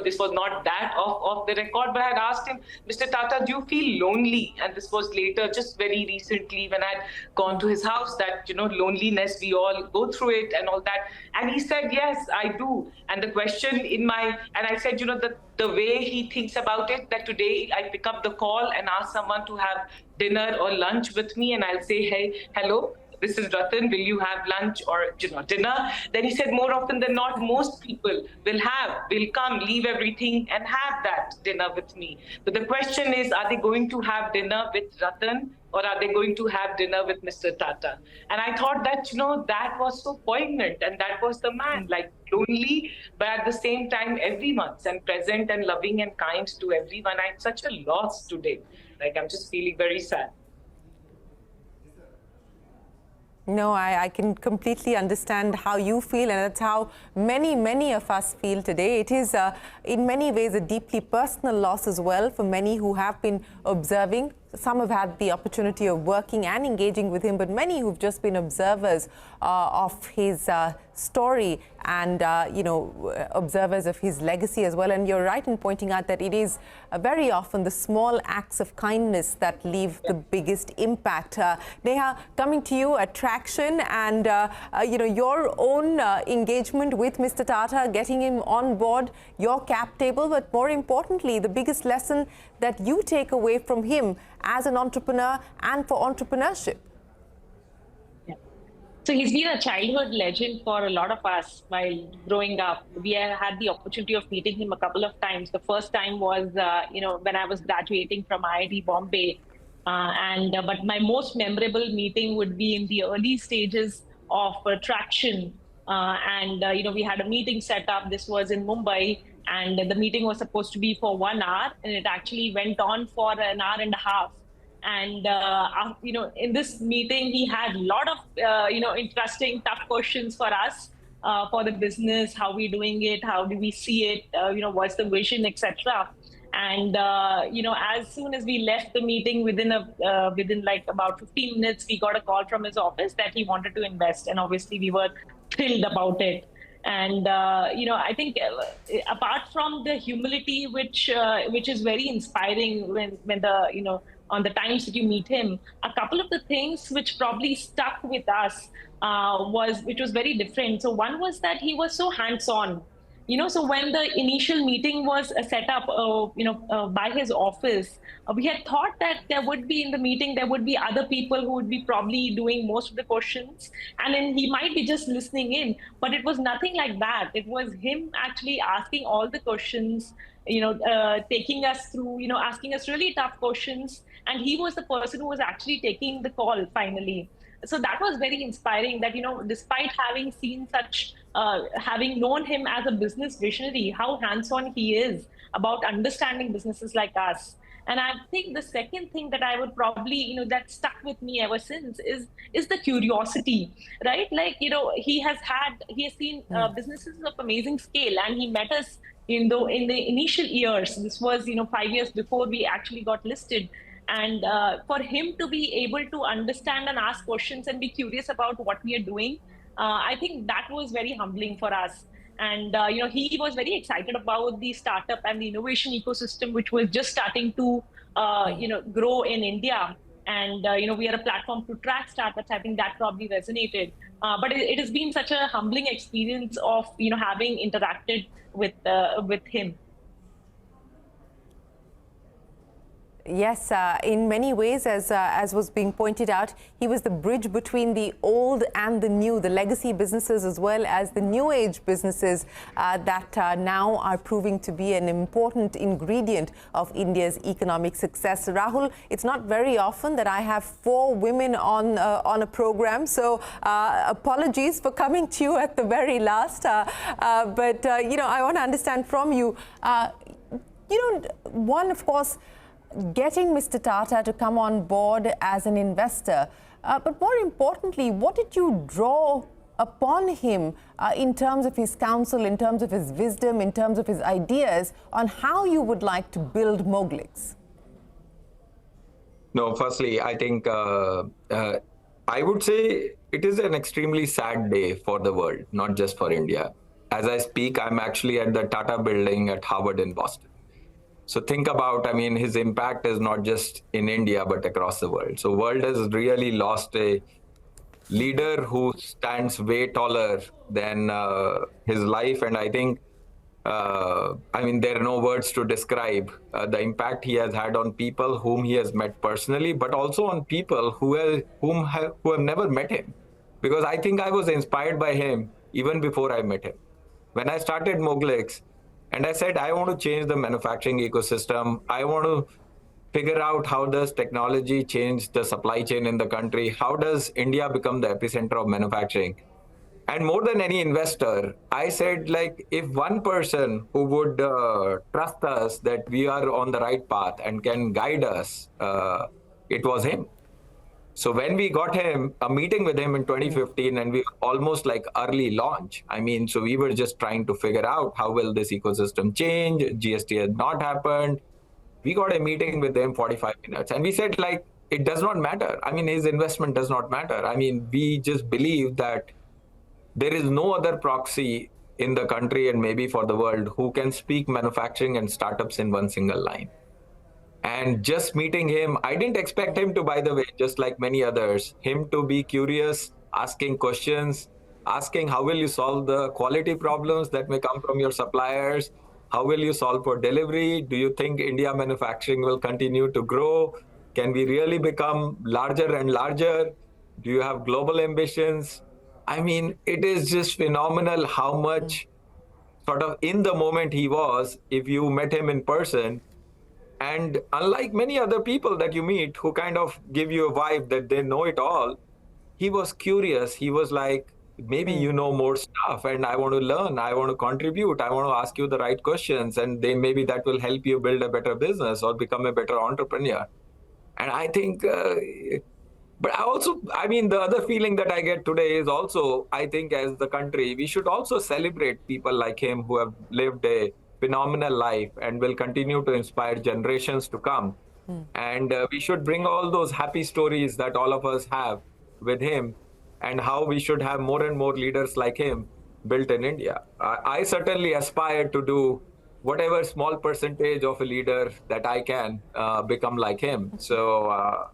this was not that off the record, but I had asked him, Mr. Tata, do you feel lonely? And this was later, just very recently, when I had gone to his house, that, loneliness, we all go through it and all that. And he said, yes, I do. And the question and I said, the way he thinks about it, that today I pick up the call and ask someone to have dinner or lunch with me, and I'll say, hey, hello, this is Ratan, will you have lunch or dinner? Then he said, more often than not, most people will come, leave everything and have that dinner with me. But the question is, are they going to have dinner with Ratan, or are they going to have dinner with Mr. Tata? And I thought that, that was so poignant, and that was the man, like lonely, but at the same time, everyone's, and present and loving and kind to everyone. I had such a loss today. Like, I'm just feeling very sad. No, I can completely understand how you feel, and that's how many of us feel today. It is in many ways a deeply personal loss as well for many who have been observing. Some have had the opportunity of working and engaging with him, but many who've just been observers of his story and, observers of his legacy as well. And you're right in pointing out that it is very often the small acts of kindness that leave the biggest impact. Neha, coming to you, attraction and, your own engagement with Mr. Tata, getting him on board your cap table, but more importantly, the biggest lesson that you take away from him as an entrepreneur and for entrepreneurship. So he's been a childhood legend for a lot of us while growing up. We had the opportunity of meeting him a couple of times. The first time was, when I was graduating from IIT Bombay. But my most memorable meeting would be in the early stages of traction. We had a meeting set up. This was in Mumbai. And the meeting was supposed to be for 1 hour, and it actually went on for an hour and a half. And, in this meeting, he had a lot of, interesting, tough questions for us. for the business, how we're doing it, how do we see it, what's the vision, etc. And as soon as we left the meeting, within like about 15 minutes, we got a call from his office that he wanted to invest, and obviously we were thrilled about it. And I think apart from the humility, which is very inspiring when the on the times that you meet him, a couple of the things which probably stuck with us which was very different. So one was that he was so hands-on. So when the initial meeting was set up, by his office, we had thought that there would be in the meeting, there would be other people who would be probably doing most of the questions, and then he might be just listening in. But it was nothing like that. It was him actually asking all the questions, taking us through, asking us really tough questions. And he was the person who was actually taking the call finally. So that was very inspiring that, despite having seen such, having known him as a business visionary, how hands-on he is about understanding businesses like us. And I think the second thing that I would probably, that stuck with me ever since is the curiosity, right? Like, he has seen businesses of amazing scale, and he met us in the initial years. This was, 5 years before we actually got listed. And for him to be able to understand and ask questions and be curious about what we are doing, I think that was very humbling for us. And he was very excited about the startup and the innovation ecosystem, which was just starting to grow in India. And we are a platform to track startups. I think that probably resonated. But it has been such a humbling experience of having interacted with him. Yes, in many ways, as was being pointed out, he was the bridge between the old and the new, the legacy businesses as well as the new age businesses that now are proving to be an important ingredient of India's economic success. Rahul, it's not very often that I have 4 women on a program, so apologies for coming to you at the very last. But I want to understand from you, one, of course, getting Mr. Tata to come on board as an investor. But more importantly, what did you draw upon him in terms of his counsel, in terms of his wisdom, in terms of his ideas on how you would like to build Moglix? No, firstly, I think I would say it is an extremely sad day for the world, not just for India. As I speak, I'm actually at the Tata building at Harvard in Boston. So think about, his impact is not just in India, but across the world. So world has really lost a leader who stands way taller than his life. And I think, there are no words to describe the impact he has had on people whom he has met personally, but also on people who have never met him. Because I think I was inspired by him even before I met him. When I started Moglix, and I said, I want to change the manufacturing ecosystem. I want to figure out how does technology change the supply chain in the country? How does India become the epicenter of manufacturing? And more than any investor, I said, if one person who would trust us that we are on the right path and can guide us, it was him. So when we got him, a meeting with him in 2015, and we were almost like early launch. So we were just trying to figure out how will this ecosystem change. GST had not happened. We got a meeting with him 45 minutes. And we said, it does not matter. His investment does not matter. We just believe that there is no other proxy in the country and maybe for the world who can speak manufacturing and startups in one single line. And just meeting him, I didn't expect him to, by the way, just like many others, him to be curious, asking questions, asking how will you solve the quality problems that may come from your suppliers? How will you solve for delivery? Do you think India manufacturing will continue to grow? Can we really become larger and larger? Do you have global ambitions? It is just phenomenal how much sort of in the moment he was, if you met him in person. And unlike many other people that you meet who kind of give you a vibe that they know it all, he was curious. He was like, maybe you know more stuff and I want to learn. I want to contribute. I want to ask you the right questions. And then maybe that will help you build a better business or become a better entrepreneur. And I think But I mean, the other feeling that I get today is also, I think as the country, we should also celebrate people like him who have lived a phenomenal life and will continue to inspire generations to come. And we should bring all those happy stories that all of us have with him, and how we should have more and more leaders like him built in India. I certainly aspire to do whatever small percentage of a leader that I can become like him. So,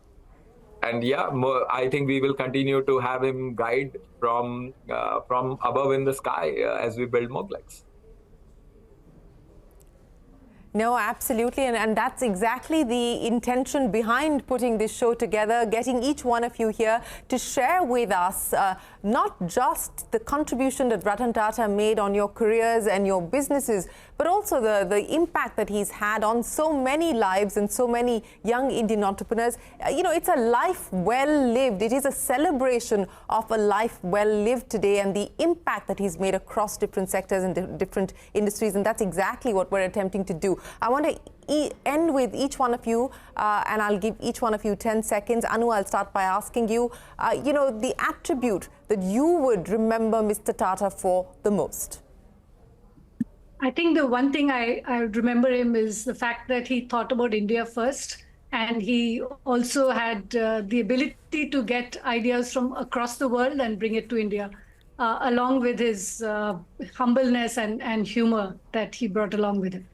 and yeah, I think we will continue to have him guide from above in the sky as we build Moglex. No, absolutely. And that's exactly the intention behind putting this show together, getting each one of you here to share with us not just the contribution that Ratan Tata made on your careers and your businesses, but also the impact that he's had on so many lives and so many young Indian entrepreneurs. You know, it's a life well lived. It is a celebration of a life well lived today and the impact that he's made across different sectors and different industries. And that's exactly what we're attempting to do. I want to end with each one of you, and I'll give each one of you 10 seconds. Anu, I'll start by asking you, you know, the attribute that you would remember Mr. Tata for the most. I think the one thing I remember him is the fact that he thought about India first, and he also had the ability to get ideas from across the world and bring it to India, along with his humbleness and humor that he brought along with him.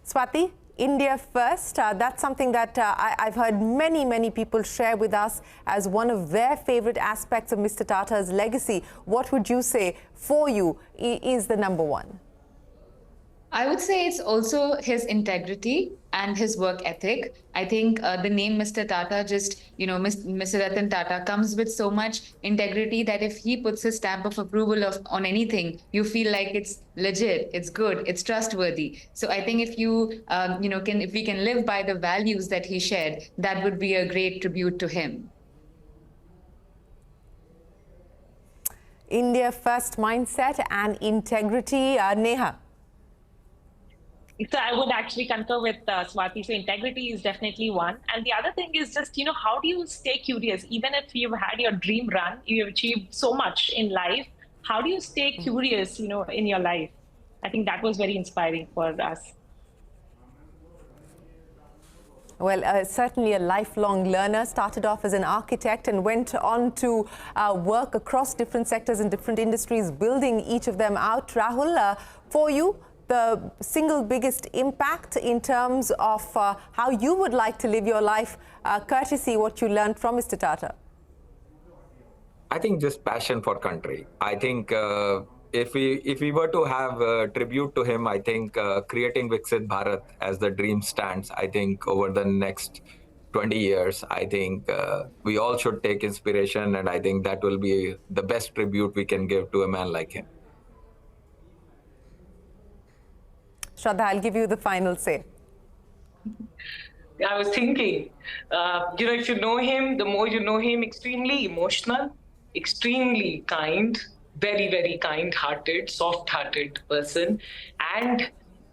Swati, India first, that's something that I've heard many people share with us as one of their favorite aspects of Mr. Tata's legacy. What would you say for you is the number one? I would say it's also his integrity and his work ethic. I think the name Mr. Tata just, you know, Mr. Ratan Tata comes with so much integrity that if he puts his stamp of approval on anything, you feel like it's legit, it's good, it's trustworthy. So I think if you, if we can live by the values that he shared, that would be a great tribute to him. India first mindset and integrity. Neha. So I would actually concur with Swati. So integrity is definitely one. And the other thing is just, how do you stay curious? Even if you've had your dream run, you've achieved so much in life, how do you stay curious, in your life? I think that was very inspiring for us. Well, certainly a lifelong learner, started off as an architect and went on to work across different sectors and different industries, building each of them out. Rahul, for you, the single biggest impact in terms of how you would like to live your life, courtesy what you learned from Mr. Tata? I think just passion for country. I think if we were to have a tribute to him, I think creating Viksit Bharat as the dream stands, I think over the next 20 years, I think we all should take inspiration, and I think that will be the best tribute we can give to a man like him. Shraddha, I'll give you the final say. I was thinking, if you know him, the more you know him, extremely emotional, extremely kind, very, very kind-hearted, soft-hearted person, and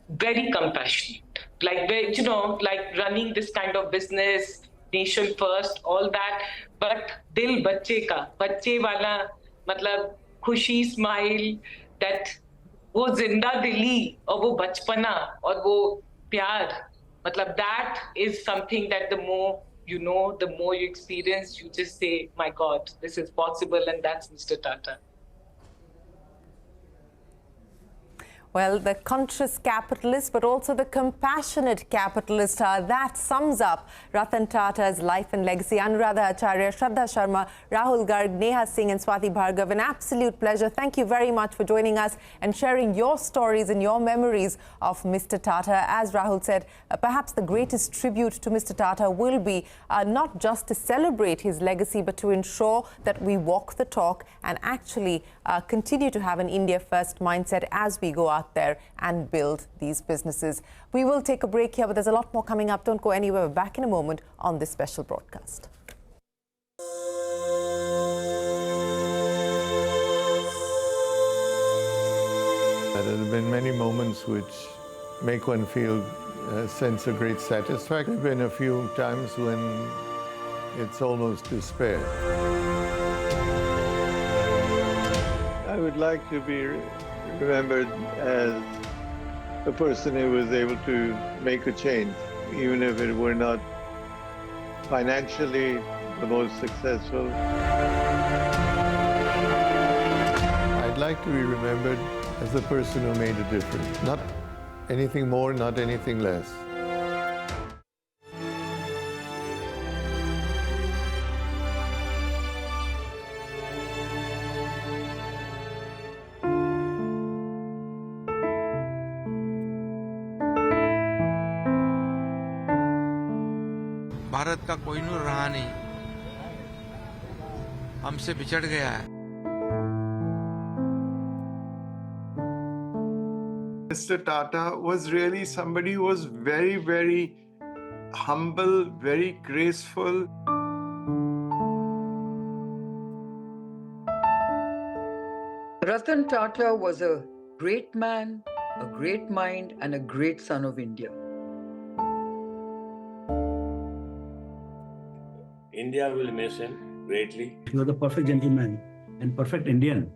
very compassionate. Like, like running this kind of business, nation first, all that. But dil bacche ka, bacche wala, matlab khushi smile, that वो जिंदा दिली और वो बचपना और वो प्यार, मतलब that is something that the more you know, the more you experience, you just say, my God, this is possible, and that's Mr. Tata. Well, the conscious capitalist, but also the compassionate capitalist, that sums up Ratan Tata's life and legacy. Anuradha Acharya, Shraddha Sharma, Rahul Garg, Neha Singh and Swati Bhargav. An absolute pleasure. Thank you very much for joining us and sharing your stories and your memories of Mr. Tata. As Rahul said, perhaps the greatest tribute to Mr. Tata will be not just to celebrate his legacy, but to ensure that we walk the talk and actually continue to have an India first mindset as we go out there and build these businesses. We will take a break here, but there's a lot more coming up. Don't go anywhere. We're back in a moment on this special broadcast. There have been many moments which make one feel a sense of great satisfaction. There have been a few times when it's almost despair. I would like to be remembered as a person who was able to make a change, even if it were not financially the most successful. I'd like to be remembered as the person who made a difference. Not anything more, not anything less. Bharat का कोहिनूर रहा नहीं, हमसे बिछड़ गया है. Mr. Tata was really somebody who was very, very humble, very graceful. Ratan Tata was a great man, a great mind, and a great son of India. India will miss him greatly. He was the perfect gentleman and perfect Indian.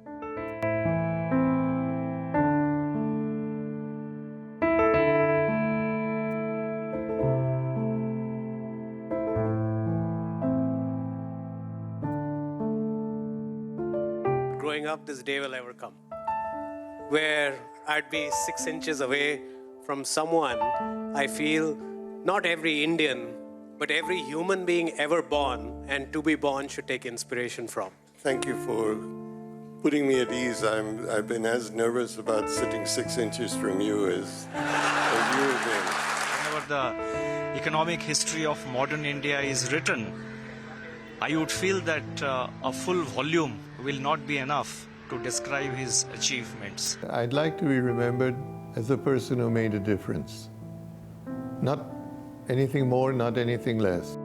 Growing up, this day will ever come where I'd be 6 inches away from someone I feel not every Indian, but every human being ever born and to be born should take inspiration from. Thank you for putting me at ease. I've been as nervous about sitting 6 inches from you as you have been. Whenever the economic history of modern India is written, I would feel that a full volume will not be enough to describe his achievements. I'd like to be remembered as a person who made a difference. Not anything more, not anything less.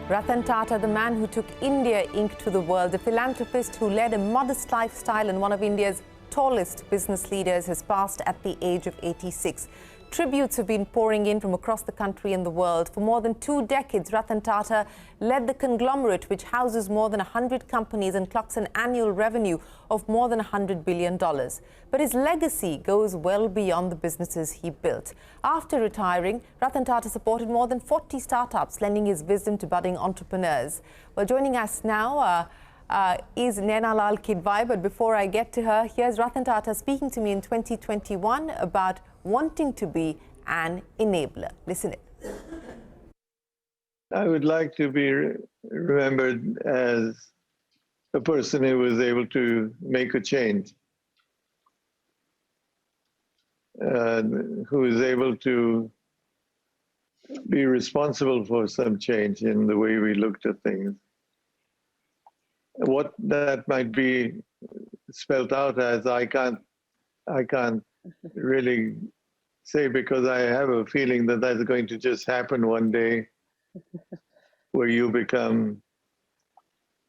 Ratan Tata, the man who took India Inc. to the world, a philanthropist who led a modest lifestyle and one of India's tallest business leaders, has passed at the age of 86. Tributes have been pouring in from across the country and the world. For more than 2 decades, Ratan Tata led the conglomerate, which houses more than 100 companies and clocks an annual revenue of more than $100 billion. But his legacy goes well beyond the businesses he built. After retiring, Ratan Tata supported more than 40 startups, lending his wisdom to budding entrepreneurs. Well, joining us now is Naina Lal Kidwai. But before I get to her, here's Ratan Tata speaking to me in 2021 about wanting to be an enabler. Listen in. I would like to be remembered as a person who was able to make a change, who was able to be responsible for some change in the way we looked at things. What that might be spelt out as, I can't really say, because I have a feeling that that's going to just happen one day, where you become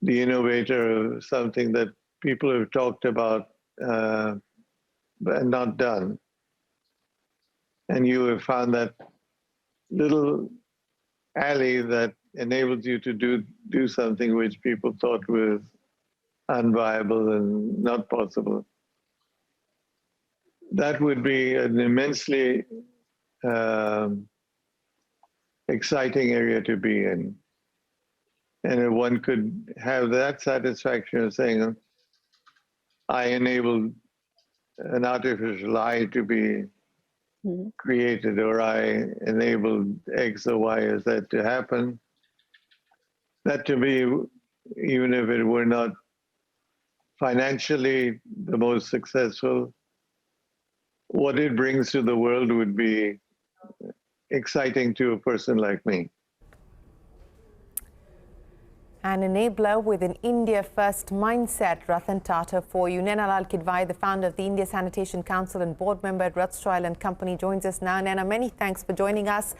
the innovator of something that people have talked about and not done. And you have found that little alley that enables you to do something which people thought was unviable and not possible. That would be an immensely exciting area to be in. And if one could have that satisfaction of saying, I enabled an artificial eye to be created, or I enabled X or Y or Z to happen, that to me, even if it were not financially the most successful, what it brings to the world would be exciting to a person like me. An enabler with an India-first mindset, Ratan Tata for you. Naina Lal Kidwai, the founder of the India Sanitation Council and board member at Rothschild and Company, joins us now. Naina, many thanks for joining us.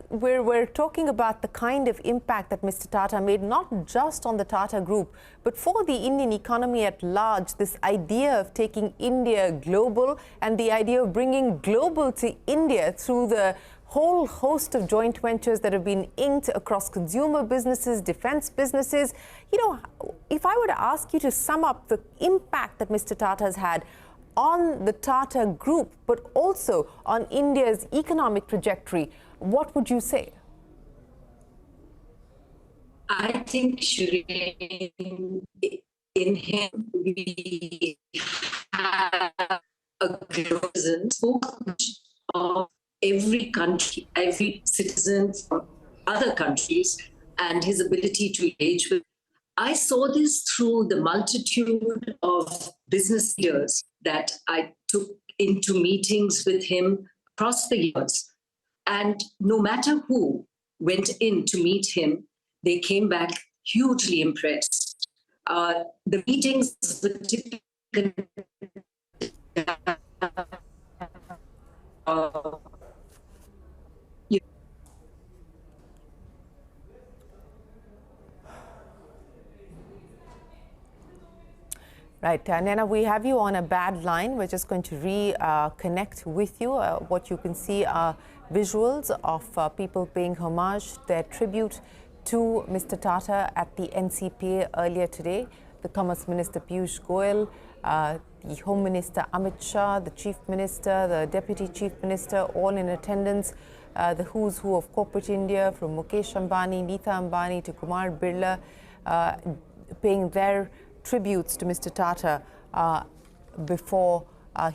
We're talking about the kind of impact that Mr. Tata made, not just on the Tata Group, but for the Indian economy at large. This idea of taking India global and the idea of bringing global to India through the whole host of joint ventures that have been inked across consumer businesses, defense businesses. If I were to ask you to sum up the impact that Mr. Tata has had on the Tata Group, but also on India's economic trajectory, what would you say? I think, Shereen, in him, we have a presence of every country, every citizen from other countries, and his ability to engage with. I saw this through the multitude of business leaders that I took into meetings with him across the years. And no matter who went in to meet him, they came back hugely impressed. The meetings were typically Right, Naina, we have you on a bad line. We're just going to reconnect with you. What you can see are visuals of people paying homage, their tribute to Mr. Tata at the NCPA earlier today. The Commerce Minister Piyush Goyal, the Home Minister Amit Shah, the Chief Minister, the Deputy Chief Minister, all in attendance. The who's who of corporate India, from Mukesh Ambani, Neeta Ambani to Kumar Birla, paying their tributes to Mr. Tata before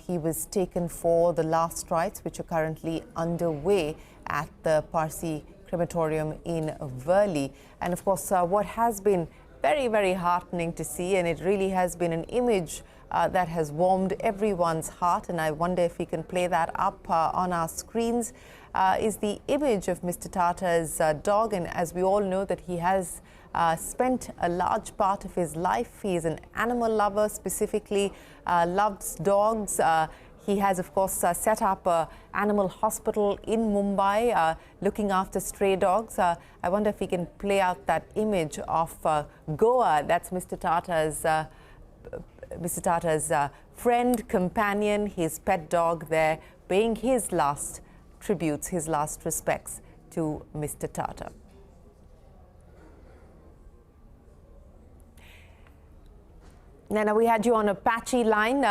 he was taken for the last rites, which are currently underway at the Parsi crematorium in Worli. And of course, what has been very, very heartening to see, and it really has been an image that has warmed everyone's heart, and I wonder if we can play that up on our screens, is the image of Mr. Tata's dog. And as we all know that he has spent a large part of his life. He is an animal lover, specifically loves dogs. He has, of course, set up an animal hospital in Mumbai, looking after stray dogs. I wonder if we can play out that image of Goa. That's Mr. Tata's friend, companion, his pet dog there, paying his last tributes, his last respects to Mr. Tata. Naina, we had you on a patchy line.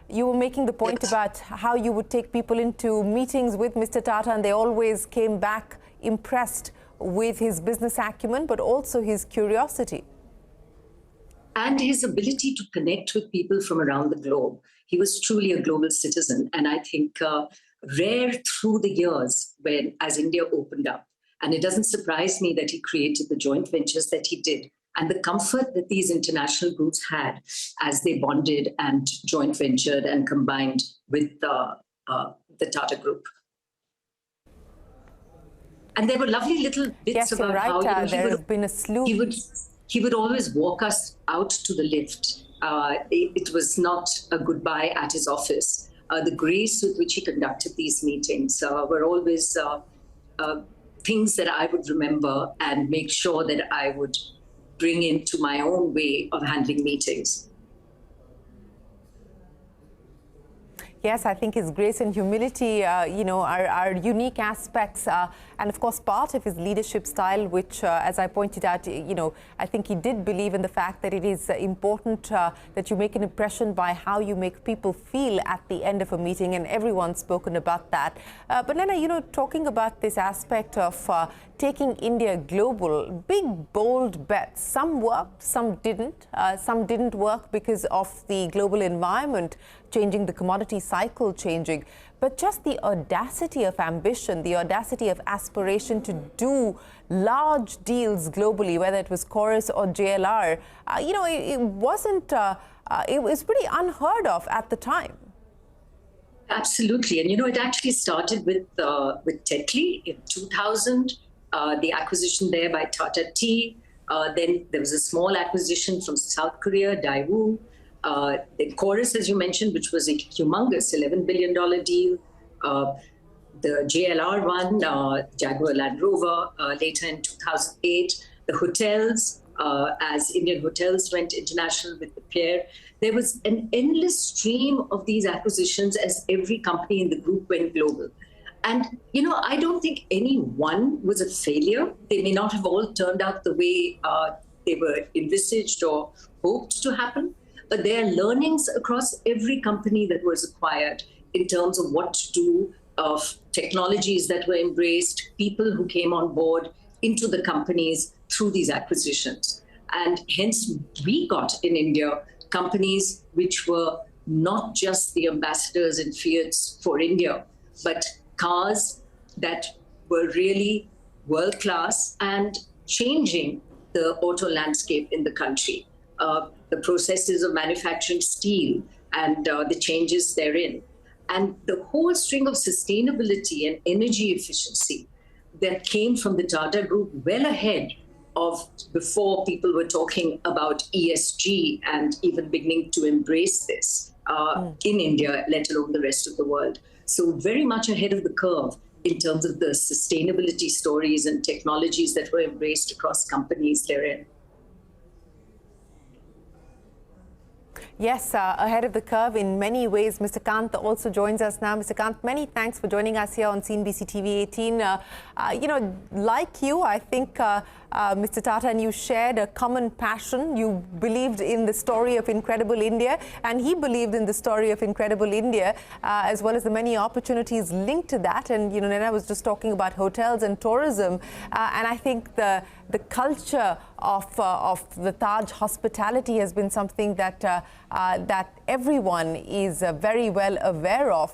You were making the point about how you would take people into meetings with Mr. Tata, and they always came back impressed with his business acumen, but also his curiosity. And his ability to connect with people from around the globe. He was truly a global citizen, and I think rare through the years when, as India opened up. And it doesn't surprise me that he created the joint ventures that he did, and the comfort that these international groups had as they bonded and joint ventured and combined with the Tata Group. And there were lovely little bits about how there's been a slew. He would always walk us out to the lift. It was not a goodbye at his office. The grace with which he conducted these meetings were always things that I would remember and make sure that I would bring into my own way of handling meetings. Yes, I think his grace and humility, are unique aspects. And of course, part of his leadership style, which, as I pointed out, I think he did believe in the fact that it is important that you make an impression by how you make people feel at the end of a meeting. And everyone's spoken about that. But Naina, talking about this aspect of taking India global, big, bold bets. Some worked, some didn't. Some didn't work because of the global environment changing, the commodity cycle changing. But just the audacity of ambition, the audacity of aspiration to do large deals globally, whether it was Chorus or JLR, it wasn't, it was pretty unheard of at the time. Absolutely. And, it actually started with Tetley in 2000, the acquisition there by Tata Tea, Then there was a small acquisition from South Korea, Daewoo. Then Chorus, as you mentioned, which was a humongous $11 billion deal. The JLR one, Jaguar Land Rover, later in 2008. The hotels, as Indian Hotels went international with the Pierre. There was an endless stream of these acquisitions as every company in the group went global. And, I don't think any one was a failure. They may not have all turned out the way they were envisaged or hoped to happen, but there are learnings across every company that was acquired in terms of what to do, of technologies that were embraced, people who came on board into the companies through these acquisitions. And hence we got in India companies which were not just the ambassadors and Fiats for India, but cars that were really world-class and changing the auto landscape in the country. The processes of manufacturing steel and the changes therein. And the whole string of sustainability and energy efficiency that came from the Tata Group well ahead of before people were talking about ESG and even beginning to embrace this in India, let alone the rest of the world. So very much ahead of the curve in terms of the sustainability stories and technologies that were embraced across companies therein. Yes, ahead of the curve in many ways. Mr. Kant also joins us now. Mr. Kant, many thanks for joining us here on CNBC-TV18. Like you, I think Mr. Tata and you shared a common passion. You believed in the story of Incredible India, and he believed in the story of Incredible India, as well as the many opportunities linked to that. And, Nana was just talking about hotels and tourism, and I think the culture of the Taj hospitality has been something that that everyone is very well aware of.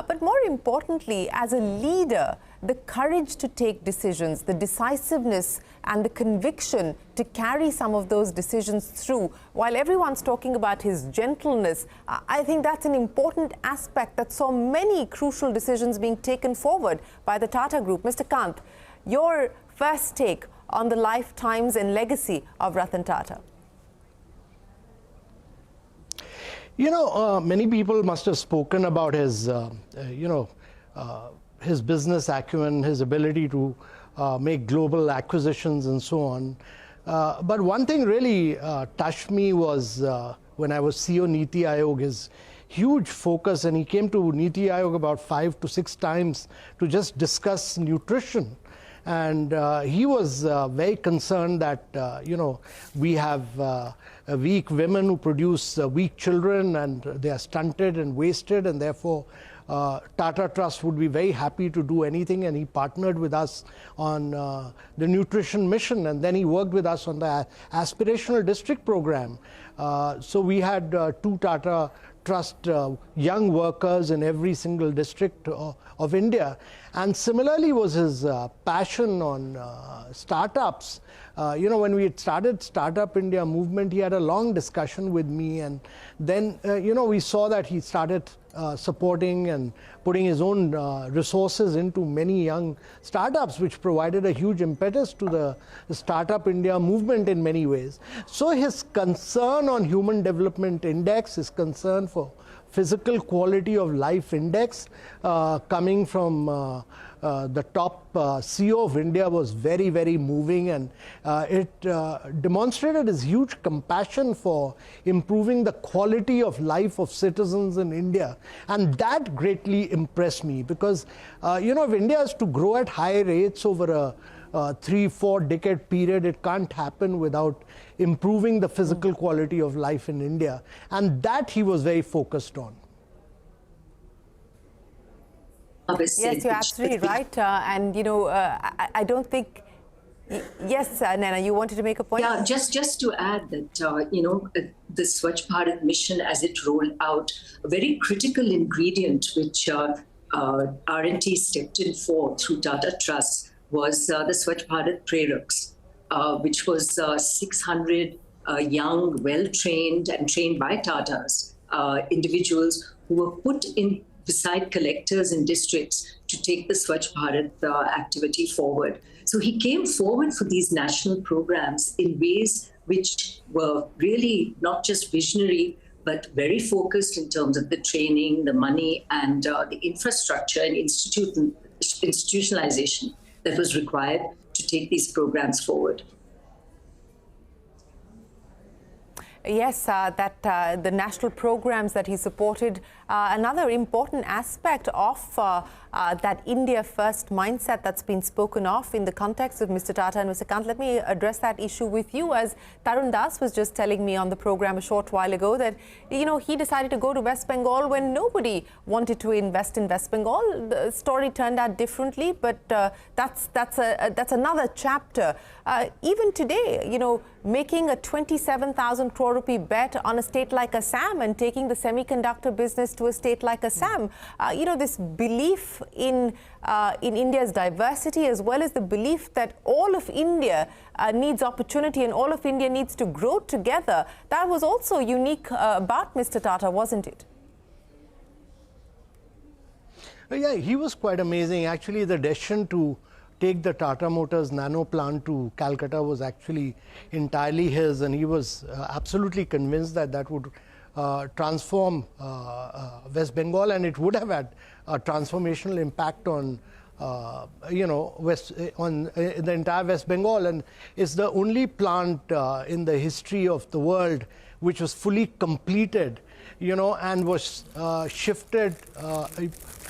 But more importantly, as a leader, the courage to take decisions, the decisiveness and the conviction to carry some of those decisions through. While everyone's talking about his gentleness, I think that's an important aspect that saw many crucial decisions being taken forward by the Tata Group. Mr. Kant, your first take on the lifetimes and legacy of Ratan Tata. Many people must have spoken about his, his business acumen, his ability to make global acquisitions and so on. But one thing really touched me was when I was CEO Niti Aayog, his huge focus, and he came to Niti Aayog about 5 to 6 times to just discuss nutrition. And he was very concerned that, we have weak women who produce weak children, and they are stunted and wasted, and therefore Tata Trust would be very happy to do anything, and he partnered with us on the nutrition mission, and then he worked with us on the aspirational district program. So we had 2 Tata Trust young workers in every single district of India. And similarly was his passion on startups. When we had started Startup India movement, he had a long discussion with me, and then we saw that he started supporting and putting his own resources into many young startups, which provided a huge impetus to the Startup India movement in many ways. So his concern on Human Development Index, his concern for physical quality of life index coming from the top CEO of India was very, very moving, and it demonstrated his huge compassion for improving the quality of life of citizens in India. And that greatly impressed me because, if India is to grow at high rates over a 3-4 decade period, it can't happen without improving the physical quality of life in India. And that he was very focused on. Yes, you're absolutely right. And, I don't think... Yes, Nana, you wanted to make a point? Yeah, just to add that, the Swachh Bharat mission, as it rolled out, a very critical ingredient which R&T stepped in for through Tata Trust was the Swachh Bharat Preraks, which was 600 young, well-trained and trained by Tatas, individuals who were put in beside collectors in districts to take the Swachh Bharat activity forward. So he came forward for these national programs in ways which were really not just visionary, but very focused in terms of the training, the money, and the infrastructure and institutionalization that was required to take these programs forward. Yes, the national programs that he supported, another important aspect of that India first mindset that's been spoken of in the context of Mr. Tata and Mr. Kant. Let me address that issue with you, as Tarun Das was just telling me on the program a short while ago that, you know, he decided to go to West Bengal when nobody wanted to invest in West Bengal. The story turned out differently, but that's another chapter. Even today, you know, making a 27,000 crore rupee bet on a state like Assam and taking the semiconductor business to a state like Assam, you know, this belief in India's diversity, as well as the belief that all of India needs opportunity and all of India needs to grow together, that was also unique about Mr. Tata, wasn't it? Yeah, he was quite amazing. Actually, the decision to take the Tata Motors Nano plant to Calcutta was actually entirely his, and he was absolutely convinced that that would transform West Bengal, and it would have had a transformational impact on you know, the entire West Bengal. And it's the only plant in the history of the world which was fully completed, you know, and was shifted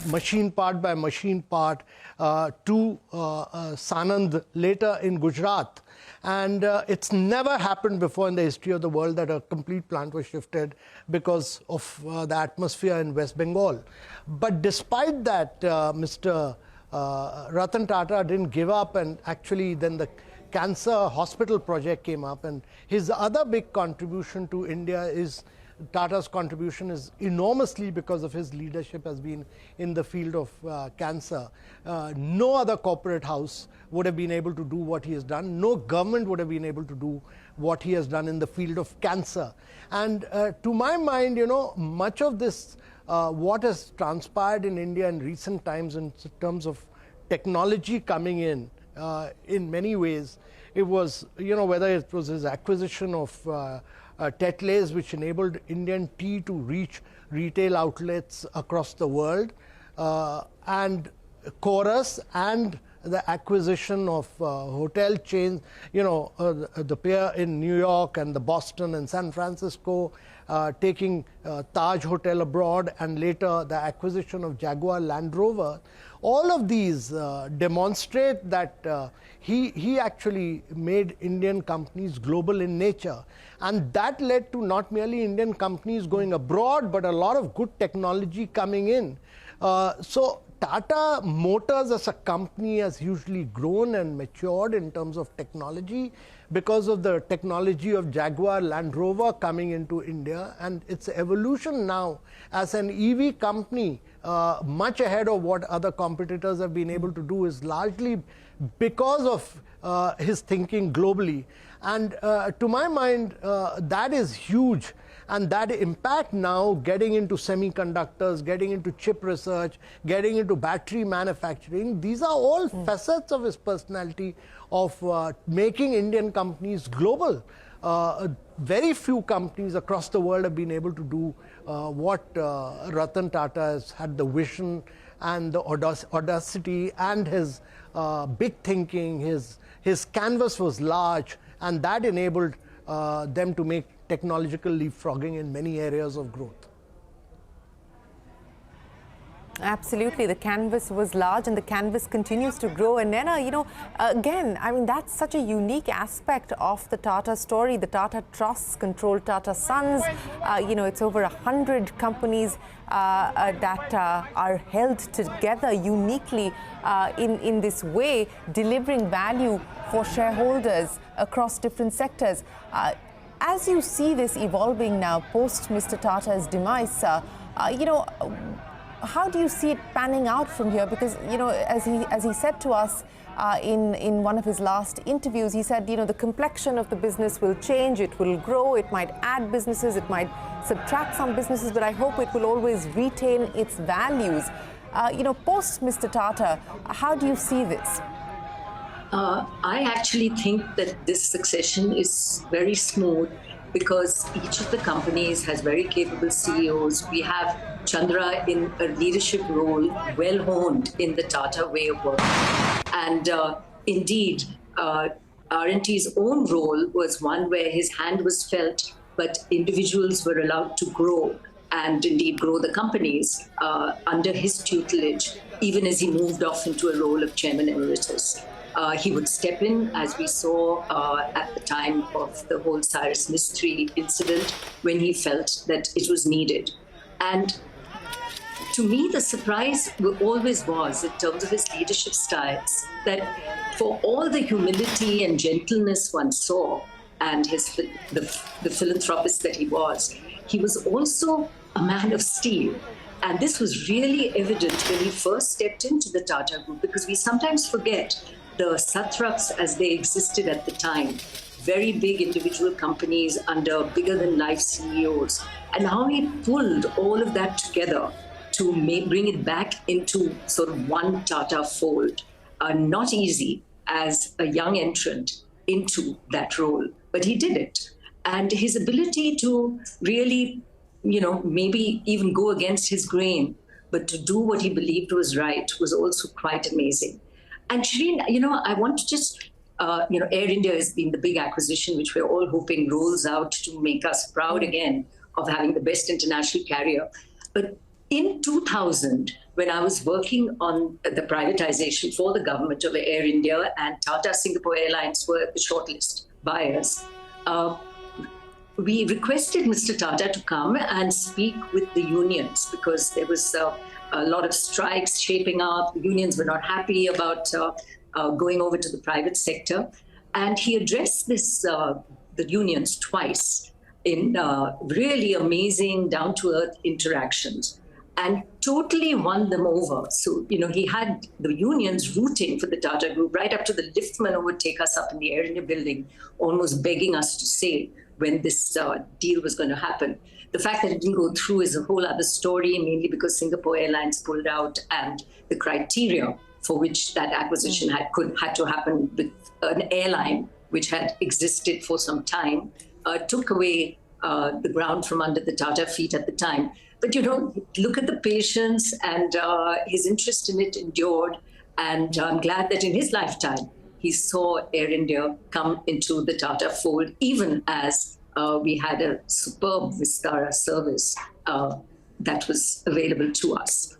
machine part by machine part to Sanand later in Gujarat. And it's never happened before in the history of the world that a complete plant was shifted because of the atmosphere in West Bengal. But despite that, Mr. Ratan Tata didn't give up, and actually then the cancer hospital project came up. And his other big contribution to India is Tata's contribution is enormously because of his leadership has been in the field of cancer. No other corporate house would have been able to do what he has done. No government would have been able to do what he has done in the field of cancer. And to my mind, you know, much of this, what has transpired in India in recent times in terms of technology coming in many ways, it was, you know, whether it was his acquisition of Tetley's, which enabled Indian tea to reach retail outlets across the world, and Chorus, and the acquisition of hotel chains, you know, the pair in New York and the Boston and San Francisco, taking Taj Hotel abroad, and later the acquisition of Jaguar Land Rover. All of these demonstrate that he actually made Indian companies global in nature. And that led to not merely Indian companies going abroad, but a lot of good technology coming in. So Tata Motors as a company has hugely grown and matured in terms of technology because of the technology of Jaguar Land Rover coming into India, and its evolution now as an EV company much ahead of what other competitors have been able to do is largely because of his thinking globally. And to my mind, that is huge. And that impact now getting into semiconductors, getting into chip research, getting into battery manufacturing, these are all facets of his personality of making Indian companies global. Very few companies across the world have been able to do what Ratan Tata has had the vision and the audacity and his big thinking. His canvas was large, and that enabled them to make technological leapfrogging in many areas of growth. Absolutely. The canvas was large and the canvas continues to grow. And Nana, you know, again, I mean, that's such a unique aspect of the Tata story. The Tata Trusts control Tata Sons. You know, it's over 100 companies that are held together uniquely in this way, delivering value for shareholders across different sectors. As you see this evolving now, post Mr. Tata's demise, you know, how do you see it panning out from here? Because, as he said to us in one of his last interviews, he said, the complexion of the business will change, it will grow, it might add businesses, it might subtract some businesses, but I hope it will always retain its values. Post Mr. Tata, how do you see this? I actually think that this succession is very smooth because each of the companies has very capable CEOs. We have Chandra in a leadership role, well honed in the Tata way of working. And indeed, R&T's own role was one where his hand was felt, but individuals were allowed to grow and indeed grow the companies under his tutelage, even as he moved off into a role of chairman emeritus. He would step in, as we saw at the time of the whole Cyrus Mistry incident, when he felt that it was needed. And to me, the surprise always was, in terms of his leadership styles, that for all the humility and gentleness one saw, and the philanthropist that he was also a man of steel. And this was really evident when he first stepped into the Tata Group, because we sometimes forget the satraps as they existed at the time, very big individual companies under bigger-than-life CEOs, and how he pulled all of that together to bring it back into sort of one Tata fold. Not easy as a young entrant into that role, but he did it. And his ability to really, maybe even go against his grain, but to do what he believed was right was also quite amazing. And Shereen, I want to just, Air India has been the big acquisition, which we're all hoping rolls out to make us proud again of having the best international carrier. But in 2000, when I was working on the privatization for the government of Air India, and Tata Singapore Airlines were the shortlist buyers, we requested Mr. Tata to come and speak with the unions, because there was a lot of strikes shaping up. The unions were not happy about going over to the private sector. And he addressed the unions twice in really amazing, down-to-earth interactions, and totally won them over. So, he had the unions rooting for the Tata Group, right up to the liftman who would take us up in the Air India building, almost begging us to say when this deal was going to happen. The fact that it didn't go through is a whole other story, mainly because Singapore Airlines pulled out, and the criteria for which that acquisition had to happen with an airline which had existed for some time, took away the ground from under the Tata feet at the time. But, look at the patience, and his interest in it endured. And I'm glad that in his lifetime, he saw Air India come into the Tata fold, even as we had a superb Vistara service that was available to us.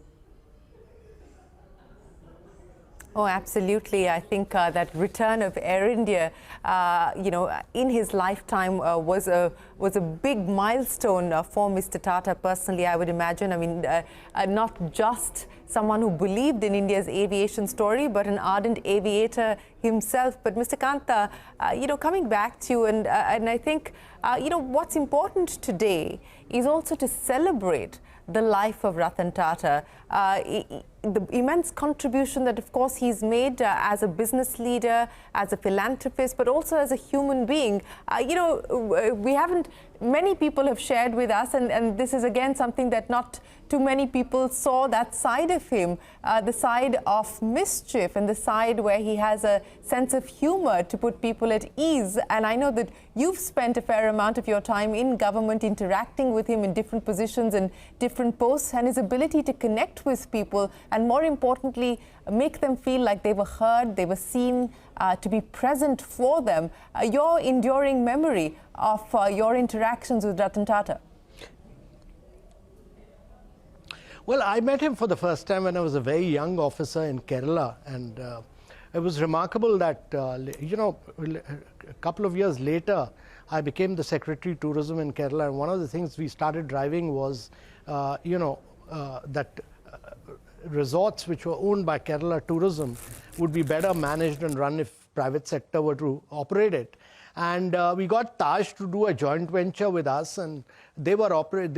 Oh, absolutely. I think that return of Air India, in his lifetime was a big milestone for Mr. Tata personally, I would imagine. I mean, not just someone who believed in India's aviation story, but an ardent aviator himself. But Mr. Kanta, coming back to you, and I think, what's important today is also to celebrate the life of Ratan Tata, the immense contribution that, of course, he's made as a business leader, as a philanthropist, but also as a human being. Many people have shared with us, and this is again something that not too many people saw, that side of him, the side of mischief and the side where he has a sense of humor to put people at ease. And I know that you've spent a fair amount of your time in government interacting with him in different positions and different posts, and his ability to connect with people and, more importantly, make them feel like they were heard, they were seen, to be present for them. Your enduring memory of your interactions with Ratan Tata? Well, I met him for the first time when I was a very young officer in Kerala, and it was remarkable that, a couple of years later, I became the Secretary Tourism in Kerala, and one of the things we started driving was, that resorts which were owned by Kerala Tourism would be better managed and run if private sector were to operate it. And we got Taj to do a joint venture with us, and they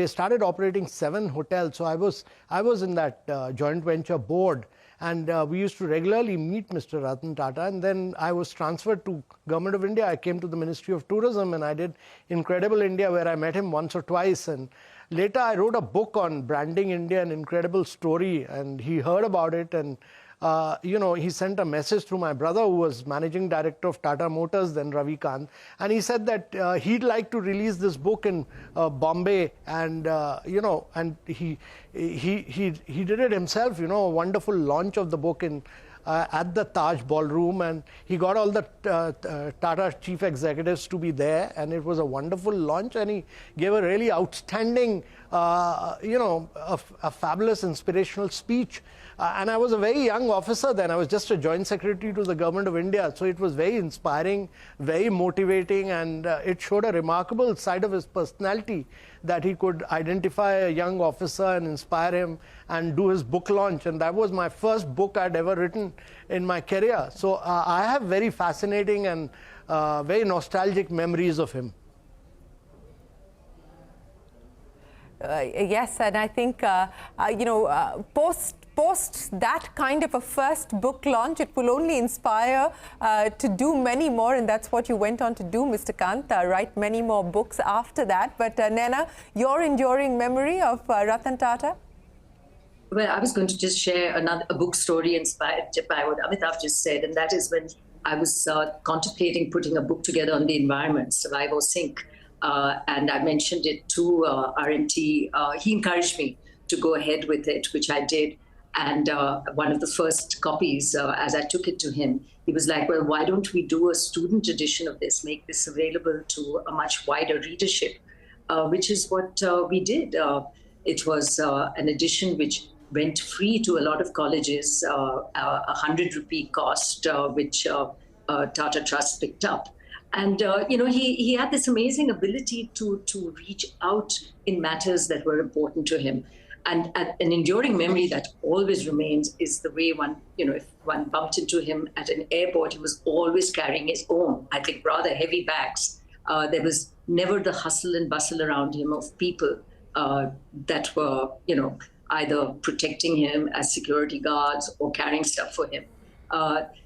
started operating 7 hotels. So I was in that joint venture board, and we used to regularly meet Mr. Ratan Tata. And then I was transferred to Government of India. I came to the Ministry of Tourism, and I did Incredible India, where I met him once or twice. And later I wrote a book on branding India, an incredible story, and he heard about it. And he sent a message to my brother, who was managing director of Tata Motors, then Recount, and he said that he'd like to release this book in Bombay, and and he did it himself. A wonderful launch of the book in at the Taj Ballroom, and he got all the Tata chief executives to be there, and it was a wonderful launch, and he gave a really outstanding, a fabulous inspirational speech. And I was a very young officer then. I was just a joint secretary to the Government of India. So it was very inspiring, very motivating, and it showed a remarkable side of his personality, that he could identify a young officer and inspire him and do his book launch. And that was my first book I'd ever written in my career. So I have very fascinating and very nostalgic memories of him. Yes, and I think, post that kind of a first book launch, it will only inspire to do many more, and that's what you went on to do, Mr. Kant, write many more books after that. But Nana, your enduring memory of Ratan Tata? Well, I was going to just share a book story inspired by what Amitabh just said, and that is when I was contemplating putting a book together on the environment, Survive or Sink. And I mentioned it to RMT. He encouraged me to go ahead with it, which I did. And one of the first copies, as I took it to him, he was like, well, why don't we do a student edition of this, make this available to a much wider readership, which is what we did. It was an edition which went free to a lot of colleges, ₹100 cost, which Tata Trust picked up. And, he had this amazing ability to reach out in matters that were important to him. And an enduring memory that always remains is the way if one bumped into him at an airport, he was always carrying his own, I think, rather heavy bags. There was never the hustle and bustle around him of people that were, either protecting him as security guards or carrying stuff for him.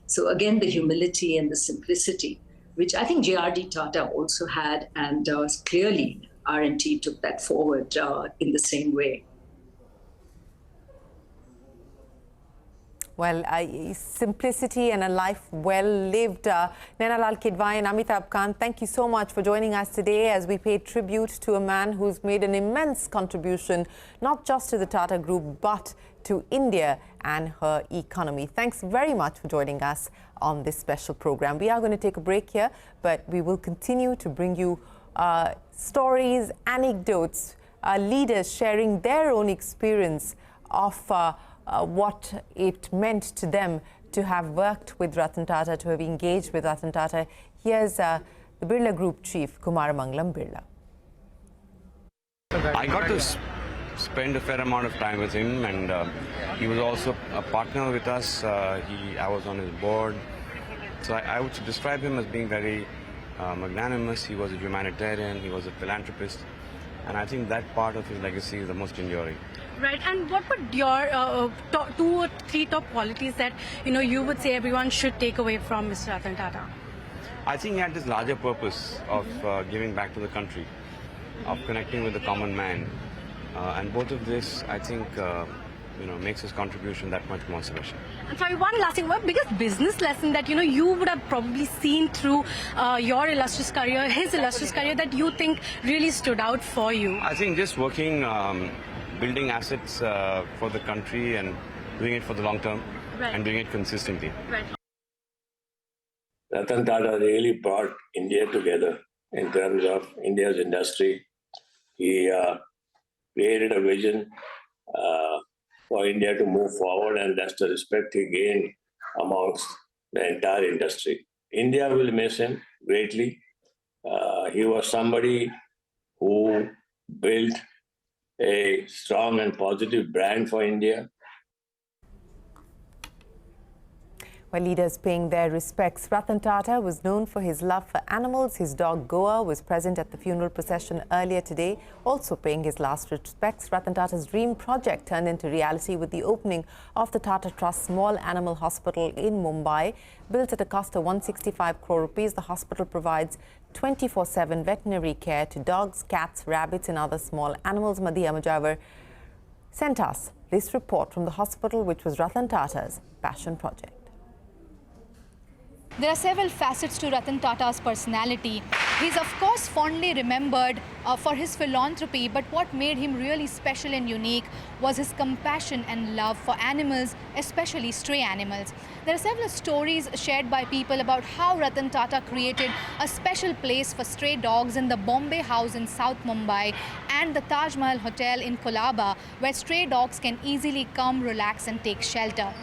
So again, the humility and the simplicity, which I think J.R.D. Tata also had, and clearly RMT took that forward in the same way. Well, simplicity and a life well lived. Nainalal Kidwai and Amitabh Kant, thank you so much for joining us today as we pay tribute to a man who's made an immense contribution, not just to the Tata Group, but to India and her economy. Thanks very much for joining us on this special program. We are going to take a break here, but we will continue to bring you stories, anecdotes, leaders sharing their own experience of what it meant to them to have worked with Ratan Tata, to have engaged with Ratan Tata. Here's the Birla Group Chief, Kumaramangalam Birla. I got to spend a fair amount of time with him, and he was also a partner with us. I was on his board. So I would describe him as being very magnanimous. He was a humanitarian, he was a philanthropist, and I think that part of his legacy is the most enduring. Right, and what would your 2 or 3 top qualities that you would say everyone should take away from Mr. Ratan Tata? I think he had this larger purpose of giving back to the country, of connecting with the common man, and both of this, I think, makes his contribution that much more special. And sorry, one last thing. What biggest business lesson that you would have probably seen through your illustrious career, his illustrious career, that you think really stood out for you? I think just working, building assets for the country and doing it for the long term, right, and doing it consistently. Right. Ratan Tata really brought India together in terms of India's industry. He created a vision for India to move forward, and that's the respect he gained amongst the entire industry. India will miss him greatly. He was somebody who built a strong and positive brand for India. While leaders paying their respects, Ratan Tata was known for his love for animals. His dog Goa was present at the funeral procession earlier today, also paying his last respects. Ratan Tata's dream project turned into reality with the opening of the Tata Trust Small Animal Hospital in Mumbai. Built at a cost of 165 crore rupees, the hospital provides 24/7 veterinary care to dogs, cats, rabbits and other small animals. Madhya Mujawar sent us this report from the hospital, which was Ratan Tata's passion project. There are several facets to Ratan Tata's personality. He's of course fondly remembered for his philanthropy, but what made him really special and unique was his compassion and love for animals, especially stray animals. There are several stories shared by people about how Ratan Tata created a special place for stray dogs in the Bombay House in South Mumbai and the Taj Mahal Hotel in Colaba, where stray dogs can easily come, relax and take shelter.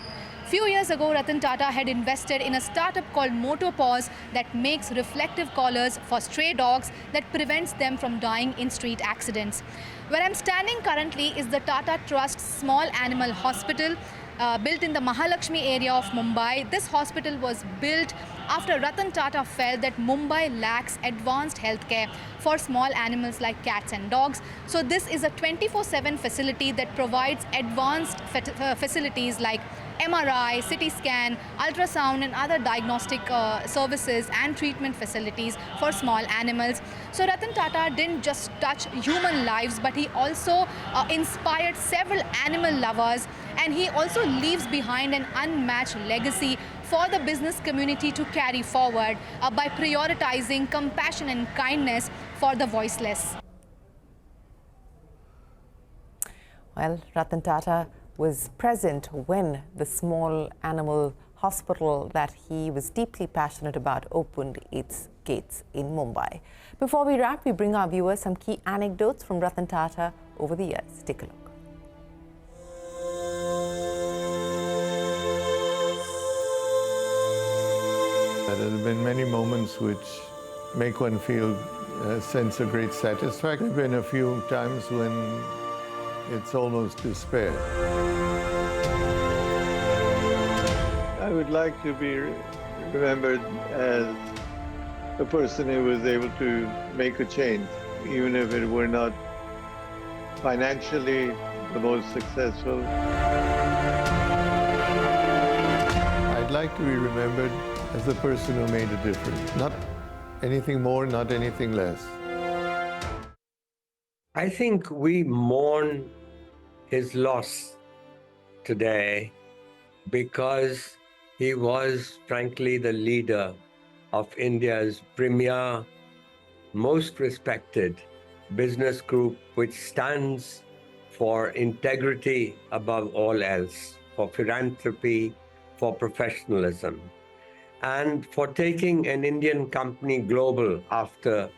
Few years ago, Ratan Tata had invested in a startup called Motopause that makes reflective collars for stray dogs that prevents them from dying in street accidents. Where I'm standing currently is the Tata Trust Small Animal Hospital, built in the Mahalakshmi area of Mumbai. This hospital was built after Ratan Tata felt that Mumbai lacks advanced healthcare for small animals like cats and dogs. So this is a 24/7 facility that provides advanced facilities like MRI, CT scan, ultrasound and other diagnostic services and treatment facilities for small animals. So Ratan Tata didn't just touch human lives, but he also inspired several animal lovers, and he also leaves behind an unmatched legacy for the business community to carry forward by prioritizing compassion and kindness for the voiceless. Well, Ratan Tata was present when the small animal hospital that he was deeply passionate about opened its gates in Mumbai. Before we wrap, we bring our viewers some key anecdotes from Ratan Tata over the years. Take a look. There have been many moments which make one feel a sense of great satisfaction. There have been a few times when it's almost despair. I would like to be remembered as a person who was able to make a change, even if it were not financially the most successful. I'd like to be remembered as the person who made a difference. Not anything more, not anything less. I think we mourn his loss today because he was, frankly, the leader of India's premier, most respected business group, which stands for integrity above all else, for philanthropy, for professionalism, and for taking an Indian company global after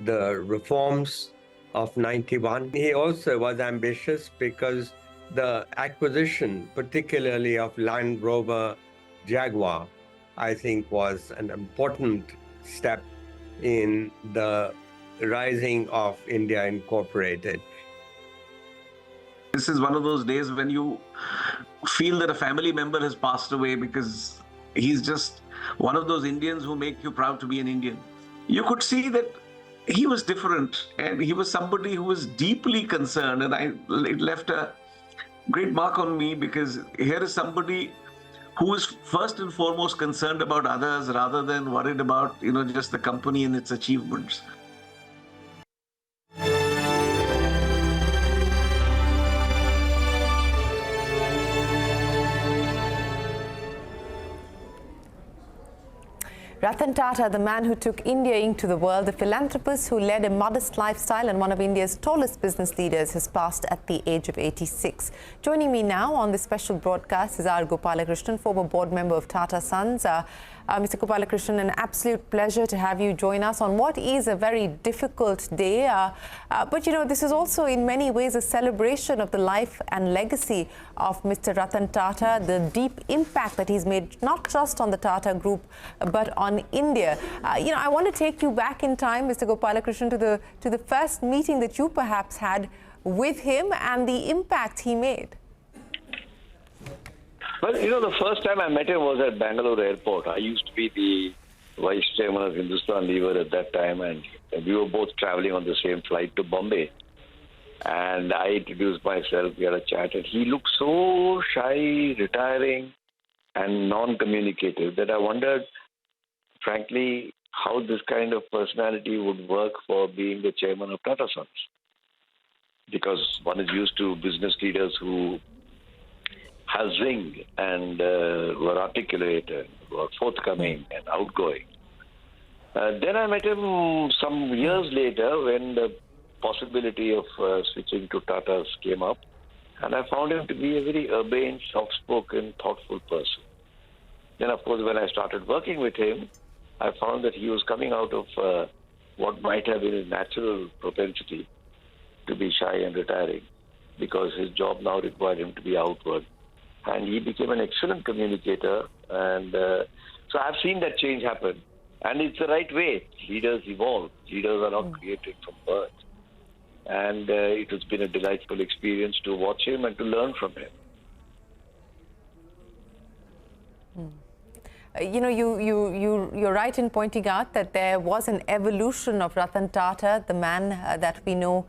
the reforms of 91. He also was ambitious because the acquisition, particularly of Land Rover Jaguar, I think was an important step in the rising of India Incorporated. This is one of those days when you feel that a family member has passed away, because he's just one of those Indians who make you proud to be an Indian. You could see that he was different, and he was somebody who was deeply concerned, and it left a great mark on me, because here is somebody who is first and foremost concerned about others rather than worried about, just the company and its achievements. Ratan Tata, the man who took India into the world, the philanthropist who led a modest lifestyle and one of India's tallest business leaders, has passed at the age of 86. Joining me now on this special broadcast is R. Gopalakrishnan, former board member of Tata Sons. Mr. Gopalakrishnan, an absolute pleasure to have you join us on what is a very difficult day. But, this is also in many ways a celebration of the life and legacy of Mr. Ratan Tata, the deep impact that he's made, not just on the Tata Group, but on India. I want to take you back in time, Mr. Gopalakrishnan, to the first meeting that you perhaps had with him and the impact he made. Well, the first time I met him was at Bangalore airport. I used to be the vice chairman of Hindustan Lever at that time, and we were both traveling on the same flight to Bombay. And I introduced myself, we had a chat, and he looked so shy, retiring, and non-communicative that I wondered, frankly, how this kind of personality would work for being the chairman of Tata Sons. Because one is used to business leaders who have zing and were articulate and were forthcoming and outgoing. Then I met him some years later when the possibility of switching to Tatas came up, and I found him to be a very urbane, soft-spoken, thoughtful person. Then, of course, when I started working with him, I found that he was coming out of what might have been his natural propensity to be shy and retiring, because his job now required him to be outward. And he became an excellent communicator, and so I've seen that change happen. And it's the right way. Leaders evolve. Leaders are not created from birth. And it has been a delightful experience to watch him and to learn from him. You're right in pointing out that there was an evolution of Ratan Tata, the man that we know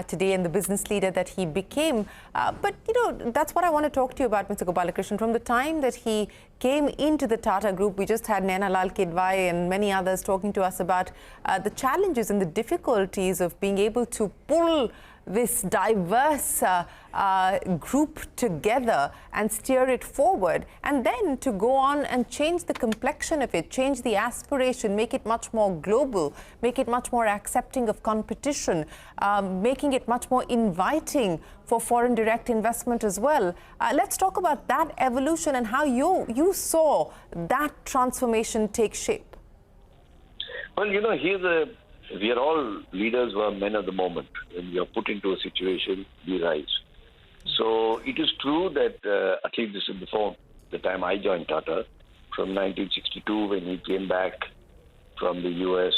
today and the business leader that he became. But, that's what I want to talk to you about, Mr. Gopalakrishnan. From the time that he came into the Tata Group, we just had Naina Lal Kidwai and many others talking to us about the challenges and the difficulties of being able to pull this diverse group together and steer it forward, and then to go on and change the complexion of it, change the aspiration, make it much more global, make it much more accepting of competition, making it much more inviting for foreign direct investment as well. Let's talk about that evolution and how you saw that transformation take shape. Well, we are all leaders who are men of the moment. When we are put into a situation, we rise. So it is true that, at least this is before the time I joined Tata, from 1962 when he came back from the US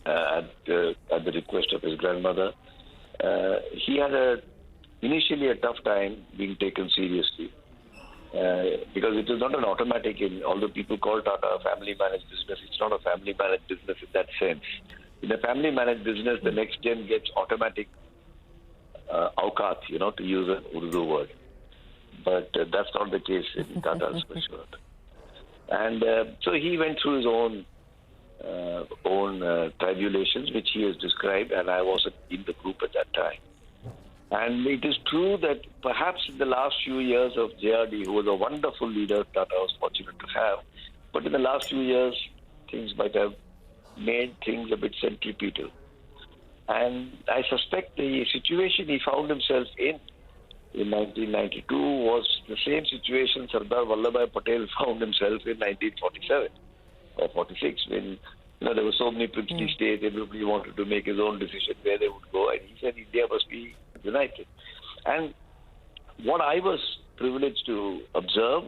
at the request of his grandmother, he had initially a tough time being taken seriously. Because it is not an automatic, although people call Tata a family-managed business, it's not a family-managed business in that sense. In a family-managed business, the next gen gets automatic awqat, to use an Urdu word. But that's not the case in Tata's for sure. And so he went through his own tribulations, which he has described, and I wasn't in the group at that time. And it is true that perhaps in the last few years of JRD, who was a wonderful leader that I was fortunate to have, but in the last few years, things might have made things a bit centripetal. And I suspect the situation he found himself in 1992 was the same situation Sardar Vallabhbhai Patel found himself in 1947 or 46, when there were so many princely states, everybody wanted to make his own decision where they would go, and he said India must be united. And what I was privileged to observe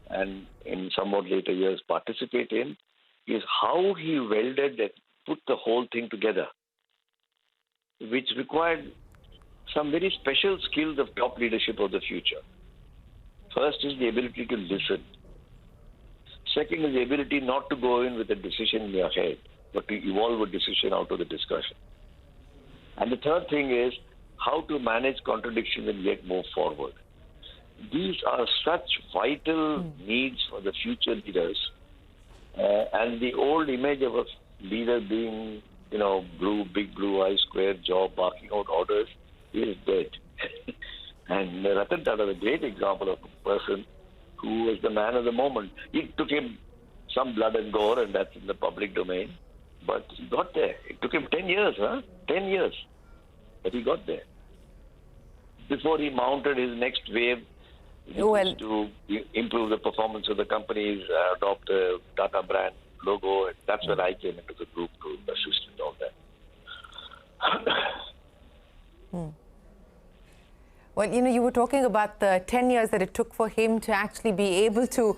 and in somewhat later years participate in is how he welded and put the whole thing together, which required some very special skills of top leadership of the future. First is the ability to listen. Second is the ability not to go in with a decision in your head, but to evolve a decision out of the discussion. And the third thing is how to manage contradictions and yet move forward. These are such vital needs for the future leaders. And the old image of a leader being, big blue eyes, square jaw, barking out orders is dead. And Ratan Tata is a great example of a person who was the man of the moment. It took him some blood and gore, and that's in the public domain. But he got there. It took him 10 years, 10 years. But he got there. Before he mounted his next wave, to improve the performance of the companies, adopt the Tata brand logo. And that's when I came into the group to assist in all that. Well, you were talking about the 10 years that it took for him to actually be able to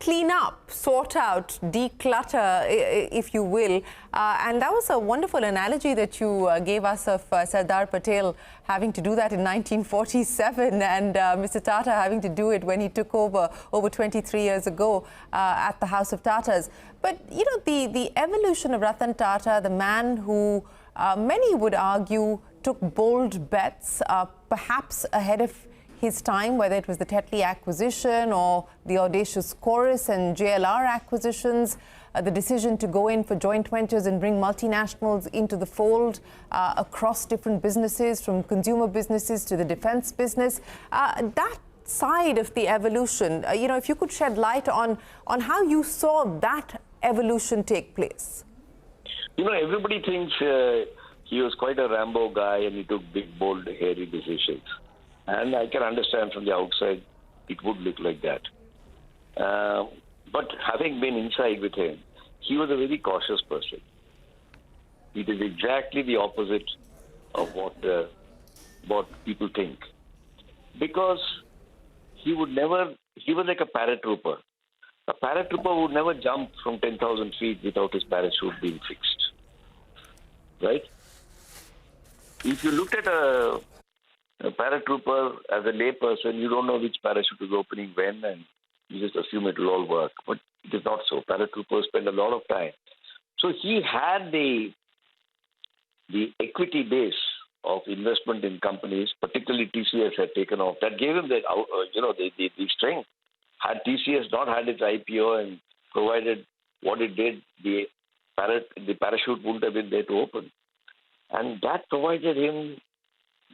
clean up, sort out, declutter, if you will. And that was a wonderful analogy that you gave us of Sardar Patel having to do that in 1947 and Mr. Tata having to do it when he took over 23 years ago at the House of Tatas. But, you know, the evolution of Ratan Tata, the man who many would argue took bold bets, perhaps ahead of his time, whether it was the Tetley acquisition or the audacious Chorus and JLR acquisitions, the decision to go in for joint ventures and bring multinationals into the fold across different businesses, from consumer businesses to the defense business. That side of the evolution, you know, if you could shed light on how you saw that evolution take place. You know, everybody thinks he was quite a Rambo guy and he took big, bold, hairy decisions. And I can understand from the outside, it would look like that. But having been inside with him, he was a very cautious person. It is exactly the opposite of what people think. Because he was like a paratrooper. A paratrooper would never jump from 10,000 feet without his parachute being fixed. Right? If you looked at a paratrooper as a layperson, you don't know which parachute is opening when, and you just assume it will all work. But it is not so. Paratroopers spend a lot of time. So he had the equity base of investment in companies, particularly TCS had taken off. That gave him the strength. Had TCS not had its IPO and provided what it did, the parachute wouldn't have been there to open. And that provided him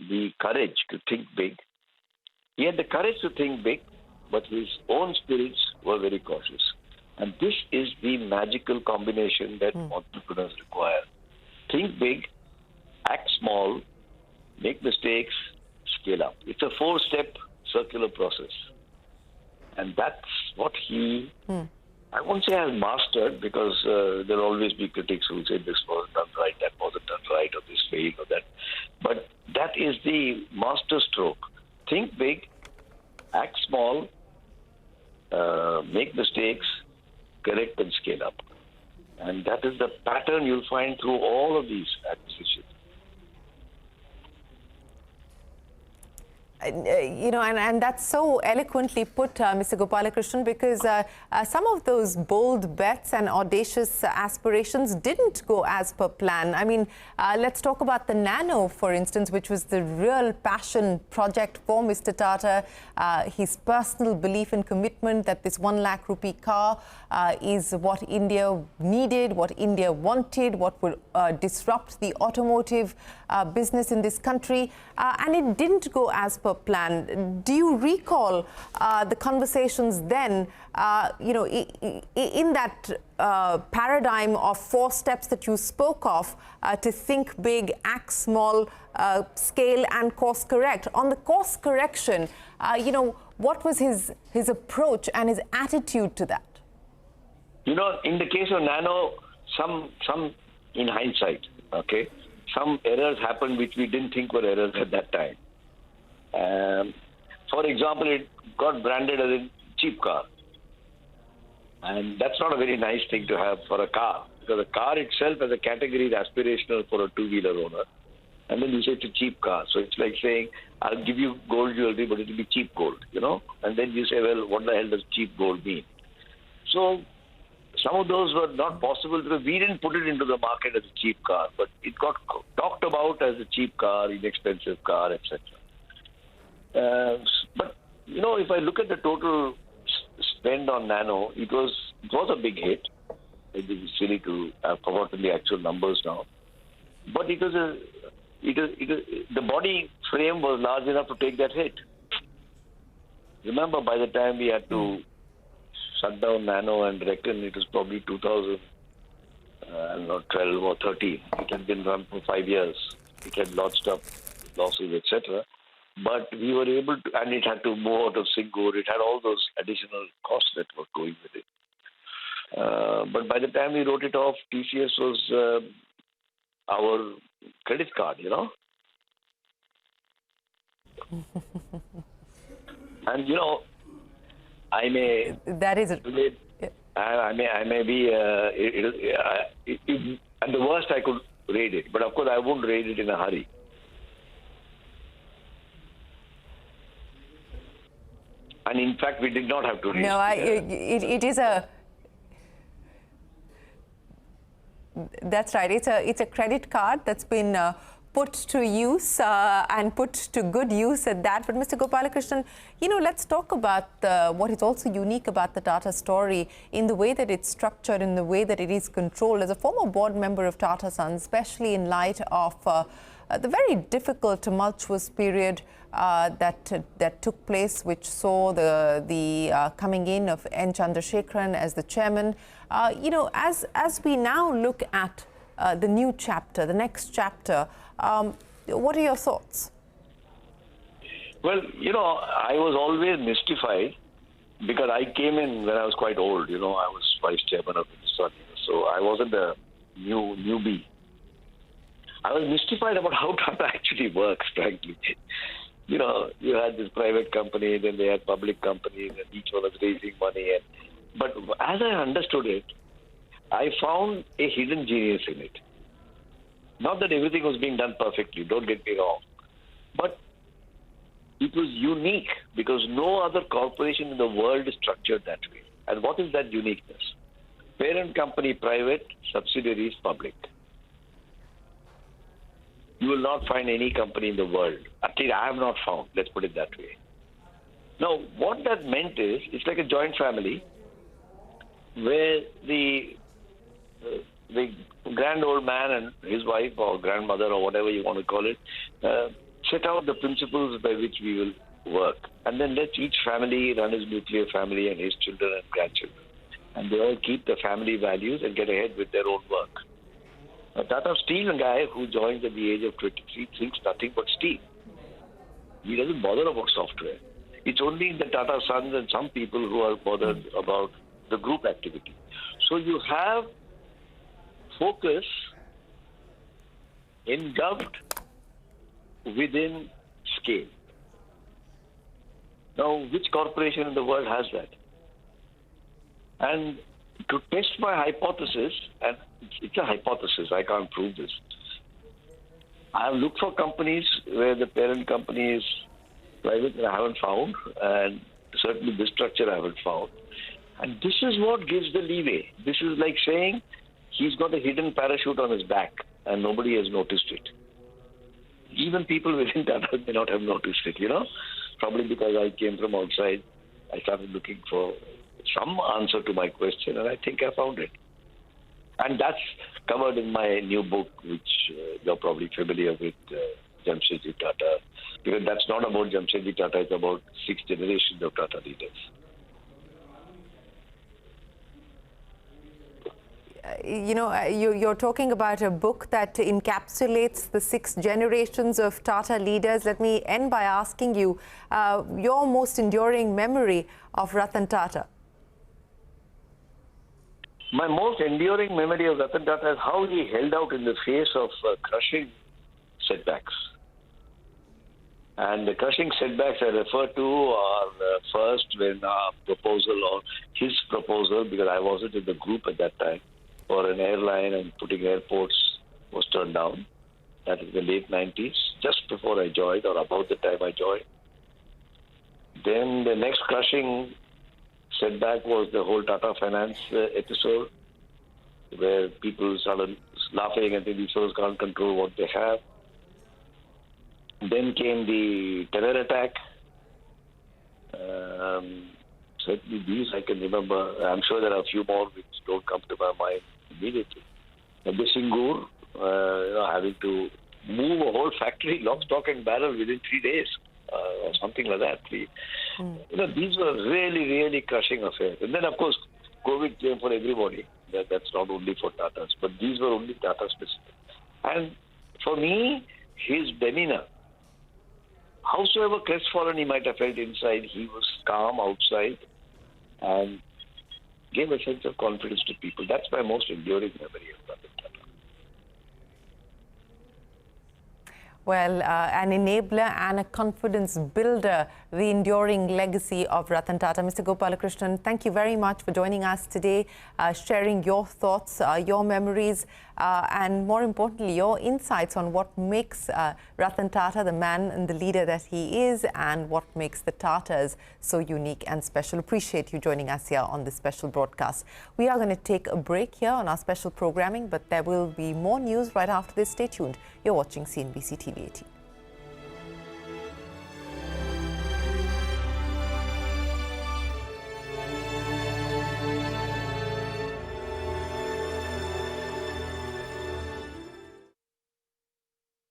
the courage to think big. He had the courage to think big, but his own spirits were very cautious. And this is the magical combination that entrepreneurs require. Think big, act small, make mistakes, scale up. It's a 4-step circular process. And that's what he, I won't say has mastered, because there'll always be critics who will say this wasn't done right, that wasn't done right, or this failed, or that. But that is the master stroke. Think big, act small, make mistakes, correct and scale up. And that is the pattern you'll find through all of these acquisitions. You know, and that's so eloquently put, Mr. Gopalakrishnan, because some of those bold bets and audacious aspirations didn't go as per plan. I mean, let's talk about the Nano, for instance, which was the real passion project for Mr. Tata. His personal belief and commitment that this 1 lakh rupee car is what India needed, what India wanted, what would disrupt the automotive business in this country. And it didn't go as per plan. Do you recall the conversations then, you know, in that paradigm of 4 steps that you spoke of, to think big, act small, scale and course correct? On the course correction, you know, what was his approach and his attitude to that? You know, in the case of Nano, some in hindsight, okay, some errors happened which we didn't think were errors at that time. For example, it got branded as a cheap car. And that's not a very nice thing to have for a car, because a car itself as a category is aspirational for a two-wheeler owner. And then you say it's a cheap car. So it's like saying, I'll give you gold jewelry, but it'll be cheap gold, you know? And then you say, well, what the hell does cheap gold mean? So some of those were not possible because we didn't put it into the market as a cheap car, but it got talked about as a cheap car, inexpensive car, etc. But, you know, if I look at the total spend on Nano, it was a big hit. It is silly to have forgotten the actual numbers now. But the body frame was large enough to take that hit. Remember, by the time we had to shut down Nano and reckon, it was probably 2012 or 13. It had been run for 5 years. It had lodged up losses, etc. But we were able to, and it had to move out of Singapore. It had all those additional costs that were going with it. But by the time we wrote it off, TCS was our credit card, you know. And, you know, I may. That is it. I may be. At the worst, I could read it, but of course, I wouldn't read it in a hurry. And in fact, we did not have to read No, it is a. That's right. It's a credit card that's been put to use and put to good use at that. But Mr. Gopalakrishnan, let's talk about what is also unique about the Tata story in the way that it's structured, in the way that it is controlled. As a former board member of Tata Sons, especially in light of the very difficult, tumultuous period that took place, which saw the coming in of N. Chandrasekaran as the chairman. As we now look at the new chapter, the next chapter, what are your thoughts? Well, I was always mystified because I came in when I was quite old. I was vice chairman of Hindustan, so I wasn't a newbie. I was mystified about how Tata actually works, frankly. You had this private company, then they had public companies, and each one was raising money. But as I understood it, I found a hidden genius in it. Not that everything was being done perfectly, don't get me wrong. But it was unique because no other corporation in the world is structured that way. And what is that uniqueness? Parent company private, subsidiaries public. You will not find any company in the world. At least I have not found, let's put it that way. Now, what that meant is, it's like a joint family where the grand old man and his wife or grandmother or whatever you want to call it, set out the principles by which we will work. And then let each family run his nuclear family and his children and grandchildren. And they all keep the family values and get ahead with their own work. A Tata Steel guy who joins at the age of 23 thinks nothing but steel. He doesn't bother about software. It's only the Tata Sons and some people who are bothered about the group activity. So you have focus engulfed within scale. Now, which corporation in the world has that? And to test my hypothesis, and it's a hypothesis, I can't prove this. I have looked for companies where the parent company is private that I haven't found, and certainly this structure I haven't found. And this is what gives the leeway. This is like saying he's got a hidden parachute on his back and nobody has noticed it. Even people within Tata may not have noticed it, Probably because I came from outside. I started looking for some answer to my question, and I think I found it. And that's covered in my new book, which you're probably familiar with, Jamshedji Tata. Because that's not about Jamshedji Tata, it's about 6 generations of Tata leaders. You're talking about a book that encapsulates the 6 generations of Tata leaders. Let me end by asking you your most enduring memory of Ratan Tata. My most enduring memory of Ratan Tata is how he held out in the face of crushing setbacks. And the crushing setbacks I refer to are first when our proposal or his proposal, because I wasn't in the group at that time, for an airline and putting airports was turned down. That is the late 90s, just before I joined or about the time I joined. Then the next crushing setback was the whole Tata Finance episode, where people started laughing and these fellows can't control what they have. Then came the terror attack. Certainly these I can remember. I'm sure there are a few more which don't come to my mind immediately. The Singur, having to move a whole factory, lock, stock and barrel within 3 days, or something like that. These were really, really crushing affairs. And then, of course, COVID came for everybody. That's not only for Tatas, but these were only Tata specific. And for me, his demeanor, howsoever crestfallen he might have felt inside, he was calm outside and gave a sense of confidence to people. That's my most enduring memory of Ratan Tata. Well, an enabler and a confidence builder, the enduring legacy of Ratan Tata. Mr. Gopalakrishnan, thank you very much for joining us today, sharing your thoughts, your memories, and more importantly, your insights on what makes Ratan Tata the man and the leader that he is, and what makes the Tatas so unique and special. Appreciate you joining us here on this special broadcast. We are going to take a break here on our special programming, but there will be more news right after this. Stay tuned. You're watching CNBC-TV18.